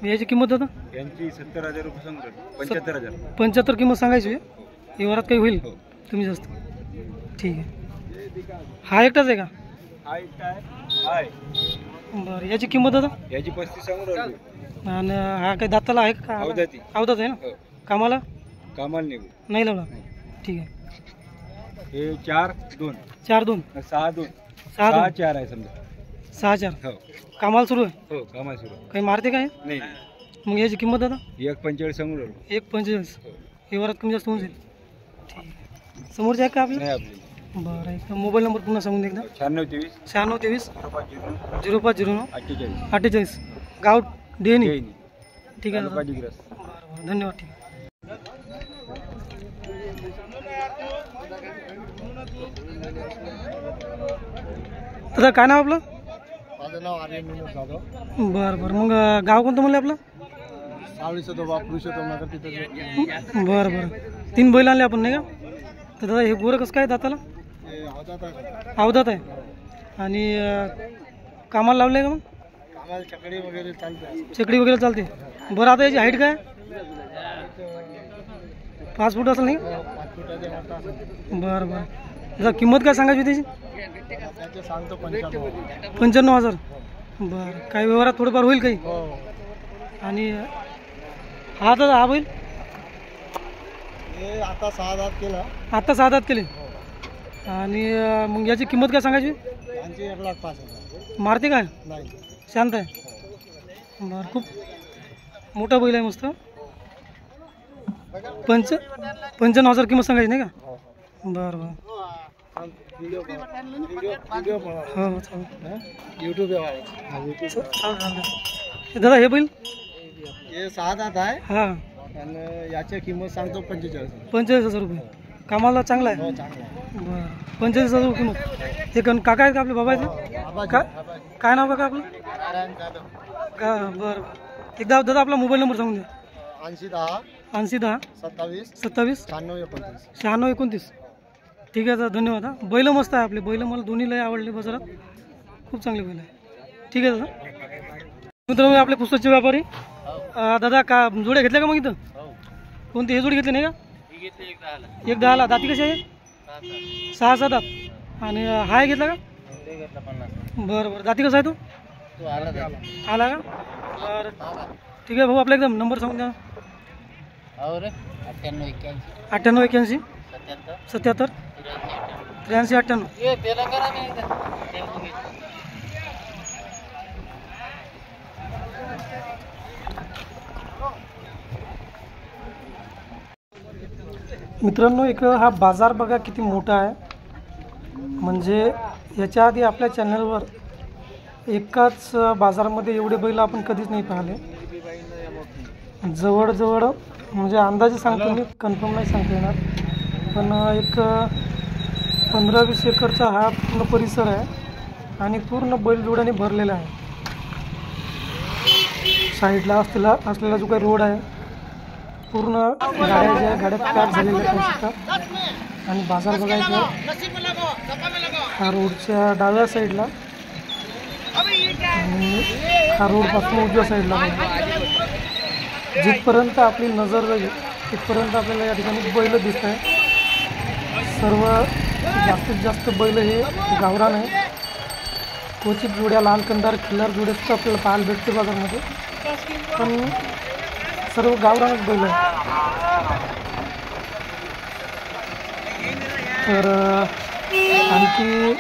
S1: याची किंमत दादा?
S3: यांची 70,000 रुपये सांगू राहिलो. 75,000.
S1: 75 किंमत सांगायची. व्यवहारात काही होईल
S3: हो.
S1: कमी जास्त? ठीक आहे. हा एकटाच आहे का?
S3: हा एकटा आहे.
S1: बरं. याची किंमत दादा?
S3: याची 35 सांगू राहिलो.
S1: आणि हा काही दाताला आहे का?
S3: अवताती.
S1: आवतात आहे ना?
S3: हो.
S1: कामाला
S3: कामाला निघू.
S1: नाही लावला. ठीक आहे.
S3: हे 4 2
S1: 4-2
S3: 6 2
S1: 6
S3: 6 4 आहे समजा.
S1: 6-4.
S3: हो.
S1: कामाला सुरू आहे?
S3: हो कामाला सुरू.
S1: काही मारते काय?
S3: नाही.
S1: मग याची किंमत दादा?
S3: 1.45 सांगू राहिलो.
S1: 1.45. व्यवहारात कमी जास्त होऊन जाईल. ठीक आहे. समोरचे आहे का आपले?
S3: नाही आपली.
S1: बरं. एक मोबाईल नंबर पुन्हा सांगून दे एकदा.
S3: 9623
S1: 9623 0509
S3: 48.
S1: 48. गाव डेनी.
S3: जैनी.
S1: ठीक आहे दादा.
S3: तालुका डिग्रस.
S1: बरं. धन्यवाद. ठीक आहे. दादा काय नाव आपलं?
S2: माझं नाव आर्यन विनोद जाधव.
S1: बरं. मग गाव कोणतं म्हणलं आपलं?
S2: सावळीचं तो पुरुषोत्तम नगर तिथं.
S1: बरं. 3 बैल आणले आपण नाही का? तर दादा हे गोरं कसं काय दाताला? आवदात आहे. आणि कामाला लावलं आहे का? मग
S2: आम्हाला चकडी वगैरे चालते.
S1: चकडी वगैरे चालते. बरं. आता याची हाईट काय? 5 फूट असेल नाही?
S2: 5 फुटाचे वाटा असेल.
S1: बरं. दादा किंमत काय सांगायची त्याची?
S2: त्याचे सांगतो 95.
S1: 95,000. बरं. काय व्यवहारात थोडंफार होईल काही?
S2: हो.
S1: आणि हा दादा हा बैल
S2: हे आता 6 दात केला.
S1: आत्ता 6 दात केले. आणि मग याची किंमत काय सांगायची?
S2: त्यांची 1,05,000.
S1: मारते काय?
S2: नाही.
S1: शांत आहे. बरं. खूप मोठा बैल आहे मस्त. 95,000 किंमत सांगायची नाही का? बरं.
S2: व्हिडिओ
S1: हो चालेल.
S2: युट्यूब
S1: दादा हे बैल?
S2: हे 6 दात आहे.
S1: हां.
S2: आणि याची किंमत सांगतो 45.
S1: 45,000 रुपये. कामाला चांगला आहे?
S2: हो चांगला आहे.
S1: बरं. 45,000 रुपये किंमत. हे काका आहेत का आपले बाबाचे? काय नाव काका आपलं?
S2: नारायण जाधव.
S1: का? बरं. एकदा दादा आपला मोबाईल नंबर सांगून द्या.
S2: 80
S1: 80
S2: 10
S1: 27
S2: 27 96 29.
S1: 96 29. ठीक आहे दादा. धन्यवाद. हां. बैल मस्त आहे आपले. बैल मला दोन्ही लय आवडले बाजारात. खूप चांगले बैल आहे. ठीक आहे दादा. मित्रांनो आपले पुस्तकचे व्यापारी दादा का जोड्या घेतल्या का मग इथं? कोणती? हे जोडी घेतली नाही का? एक 10ला. दाती कशी आहे? 6-7 दात. आणि हाय घेतला का? बरं. दाती कसा आहे तो? आला का? बरं. ठीक आहे भाऊ. आपला एकदम नंबर सांगून द्या. 98 81 77 83 98. मित्रांनो एक हा बाजार बघा किती मोठा आहे. म्हणजे याच्या आधी आपल्या चॅनलवर एकाच बाजारामध्ये एवढे बैल आपण कधीच नाही पाहिले. जवळजवळ म्हणजे अंदाजे सांगतो मी, कन्फर्म नाही सांगता येणार, पण एक 15-20 एकरचा हा पूर्ण परिसर आहे. आणि पूर्ण बैलजोड्याने भरलेला आहे. साईडला असलेला जो काही रोड आहे पूर्ण गाड्या ज्या गाड्या पॅक झालेल्या पाहू शकता. आणि बाजार बघायचं हा रोडच्या डाव्या साईडला आणि हा रोडपासून उजव्या साईडला बघा. जिथपर्यंत आपली नजर जाईल तिथपर्यंत आपल्याला या ठिकाणी बैल दिसत आहे. सर्व जास्तीत जास्त बैल हे गावरान आहे. क्वचित जोड्या लाल कंदार खिल्लार जोड्या सुद्धा आपल्याला पाहायला भेटते बाजारमध्ये, पण सर्व गावरानच बैल आहे. तर आणखी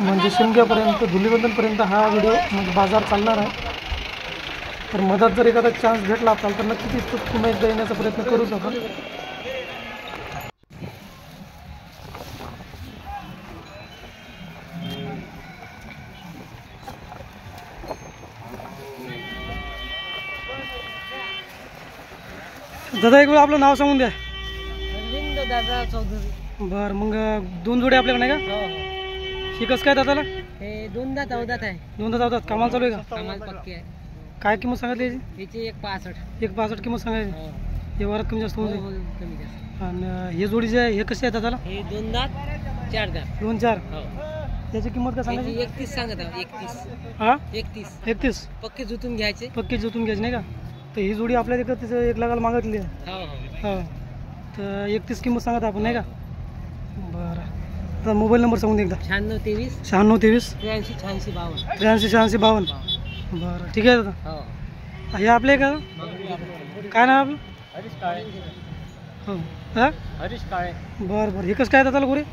S1: म्हणजे शिमग्यापर्यंत धुलीवंदनपर्यंत हा व्हिडिओ म्हणजे बाजार चालणार आहे. तर मधात जर एखादा चान्स भेटला आपल्याला तर नक्कीच पुन्हा एकदा येण्याचा प्रयत्न करूच आपण. दादा एक वेळ आपलं नाव सांगून द्या.
S4: अरविंद दादा चौधरी.
S1: बरं, मग 2 जोडे आपल्याकडे नाही का? हे कसं काय दादाला?
S4: हे 2 दात अवदात आहे.
S1: 2 दात होतात. कामाला चालू आहे का?
S4: कामाला पक्की आहे.
S1: काय किंमत सांगितली याची?
S4: याची 1.65.
S1: 1.65 किंमत सांगायची. हे वरात कमी जास्त होऊन जाईल.
S4: कमी जास्त.
S1: आणि हे जोडी जे आहे हे कसे आहे दादाला?
S4: हे 2 दात 4 दात.
S1: 2-4.
S4: हो.
S1: त्याची किंमत काय सांगायची?
S4: 31 सांगत आहे. 31.
S1: हां
S4: 31 पक्के जुतून घ्यायचे.
S1: पक्की जोतून घ्यायची नाही का? तर ही जोडी आपल्या तिकडे तिचं 1 लाखाला मागितली आहे.
S4: हो.
S1: हो, तर 31 किंमत सांगत आपण नाही का? बरं, तर मोबाईल नंबर सांगून दे एकदा.
S4: 9623
S1: 9623
S4: 83 56 52.
S1: 83 52. बरं, ठीक आहे दादा.
S4: हो.
S1: हे आपले का? काय नाव आपलं?
S3: हरीश काळे.
S1: हो. हां
S3: हरीश काळे.
S1: बरं हे कसं काय दादाला गोरे?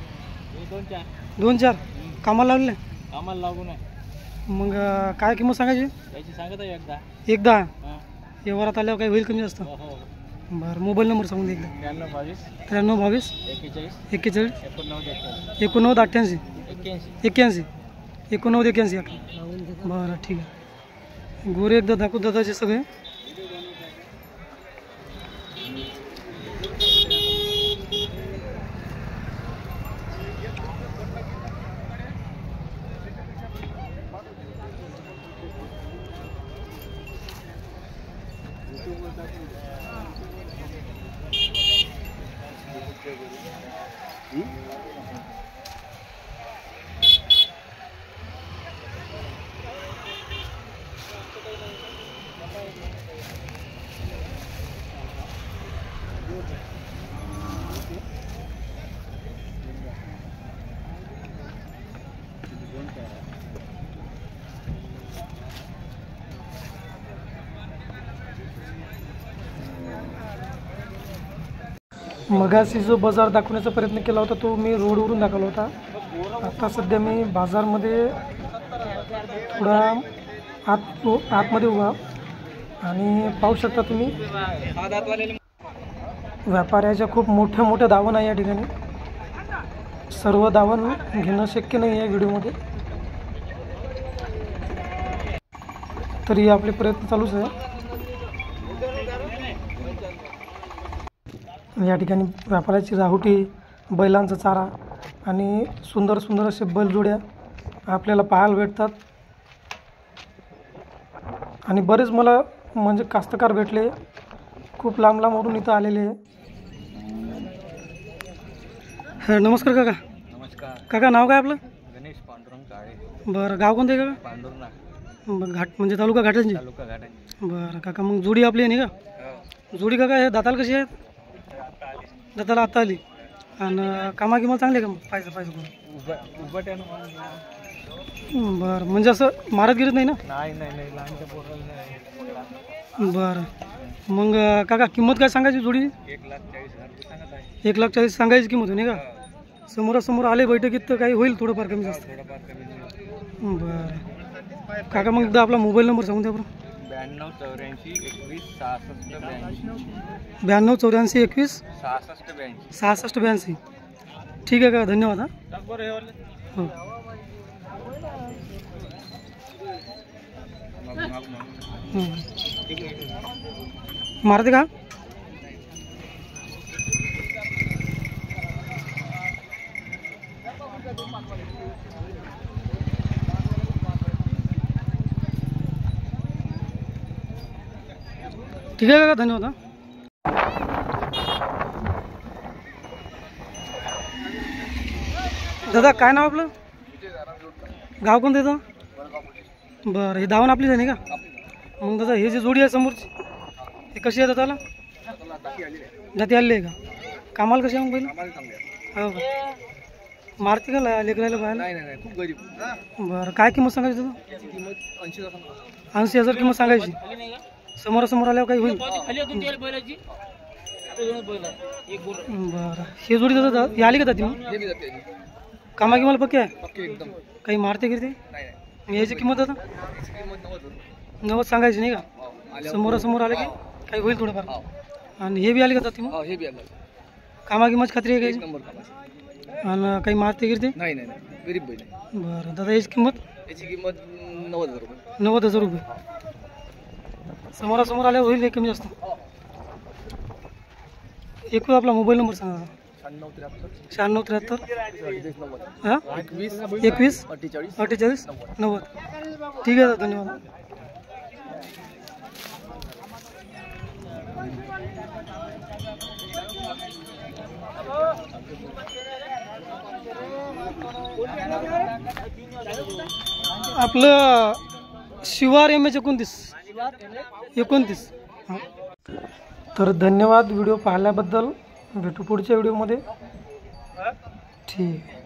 S3: 2-4
S1: 2-4 कामाला लावले.
S3: आम्हाला लागून आहे.
S1: मग काय किंमत सांगायची?
S3: याची सांगत आहे एकदा.
S1: एकदा
S3: हां.
S1: व्यवहारात आल्यावर काही होईल कमी जास्त?
S3: हो हो.
S1: बरं, मोबाईल नंबर सांगून दे एकदा.
S3: 93 22
S1: 93 22
S3: 41
S1: 41
S3: 89
S1: 89 88
S3: 81.
S1: 81 89 81. बरं ठीक आहे. गोरे एकदा दाखवू दादाचे सगळे. मगाशी जो बाजार दाखवण्याचा प्रयत्न केला होता तो मी रोडवरून दाखवला होता. आता सध्या मी बाजारमध्ये थोडा आतमध्ये उभा आणि पाहू शकता तुम्ही व्यापाऱ्याच्या खूप मोठ्या मोठ्या दावण आहे या ठिकाणी. सर्व दावण घेणं शक्य नाही आहे व्हिडिओमध्ये, तरी आपले प्रयत्न चालूच आहे. या ठिकाणी व्यापाराची राहुटी, बैलांचा चारा आणि सुंदर सुंदर असे बैलजोड्या आपल्याला पाहायला भेटतात. आणि बरेच मला म्हणजे कास्तकार भेटले, खूप लांब लांबवरून इथं आलेले आहे. नमस्कार काका.
S3: नमस्कार.
S1: काका नाव काय आपलं?
S3: गणेश पांडुरंग काळे.
S1: बरं, गाव कोणतं आहे काका?
S3: पांडुरंग
S1: घाट म्हणजे तालुका घाटांची.
S3: तालुका घाटांची.
S1: बरं काका, मग जोडी आपली आहे नाही का? जोडी काका हे दाताला कशी आहेत? दाताला आत्ता आली. आणि कामा किंमत चांगली आहे का? पाहिजे बरं, म्हणजे असं मारत गिरत नाही ना?
S3: नाही लहानच्या पोराला.
S1: बरं, मग काका किंमत काय सांगायची जोडी?
S3: 1,40,000 सांगत आहे.
S1: 1,40,000 सांगायची किंमत नाही का? समोरासमोर आले बैठकीत तर काही होईल थोडंफार कमी जास्त.
S3: थोडंफार कमी.
S1: बरं काका, मग एकदा आपला मोबाईल नंबर सांगून द्या बरं.
S3: 92 84 21 66 82.
S1: 92 84 21
S3: 66 82.
S1: 66 82. ठीक आहे का, धन्यवाद. हां हो. मारते का? ठीक आहे का, धन्यवाद. हां दादा काय नाव आपलं, गाव कोणतं येतं? बरं, हे दावण आपलीच आहे नाही का? मग दादा हे जे जोडी आहे समोरची ते कशी आहे दादाला? जाती आलेली आहे का? कामाला कशी आहे मग पहिले? हो का? मारते का लेकरायला पाहायला?
S4: नाही खूप गरीब.
S1: बरं, काय किंमत सांगायची दादा?
S4: किंमत
S1: 80,000 किंमत सांगायची. समोरासमोर आल्यावर काही होईल? बरं, हे जोडी दादा हे आली का जाती मग? कामा किंमत पक्की आहे?
S4: एकदम
S1: काही मारते गिरते?
S4: नाही
S1: याची किंमत दादा?
S4: किंमत
S1: 90 सांगायची नाही का? समोरासमोर आले की काही होईल थोडंफार. आणि हे बी आले का जाती मग?
S4: हे बी आलं.
S1: कामा किंमत खात्री आहे काही?
S4: नंबर कामाची.
S1: आणि काही मारते गिरते?
S4: नाही गरीब बैल आहे.
S1: बरं दादा याची किंमत?
S4: याची किंमत 90,000 रुपये.
S1: 90,000 रुपये. समोरासमोर आल्यावर होईल काही कमी जास्त? एक आपला मोबाईल नंबर सांगा दादा. 96 73 हां 21 48 90. ठीक आहे दादा, धन्यवाद. आपलं शिवार MS 29. हां, तर धन्यवाद व्हिडिओ पाहिल्याबद्दल. भेटू पुढच्या व्हिडिओमध्ये. ठीक आहे.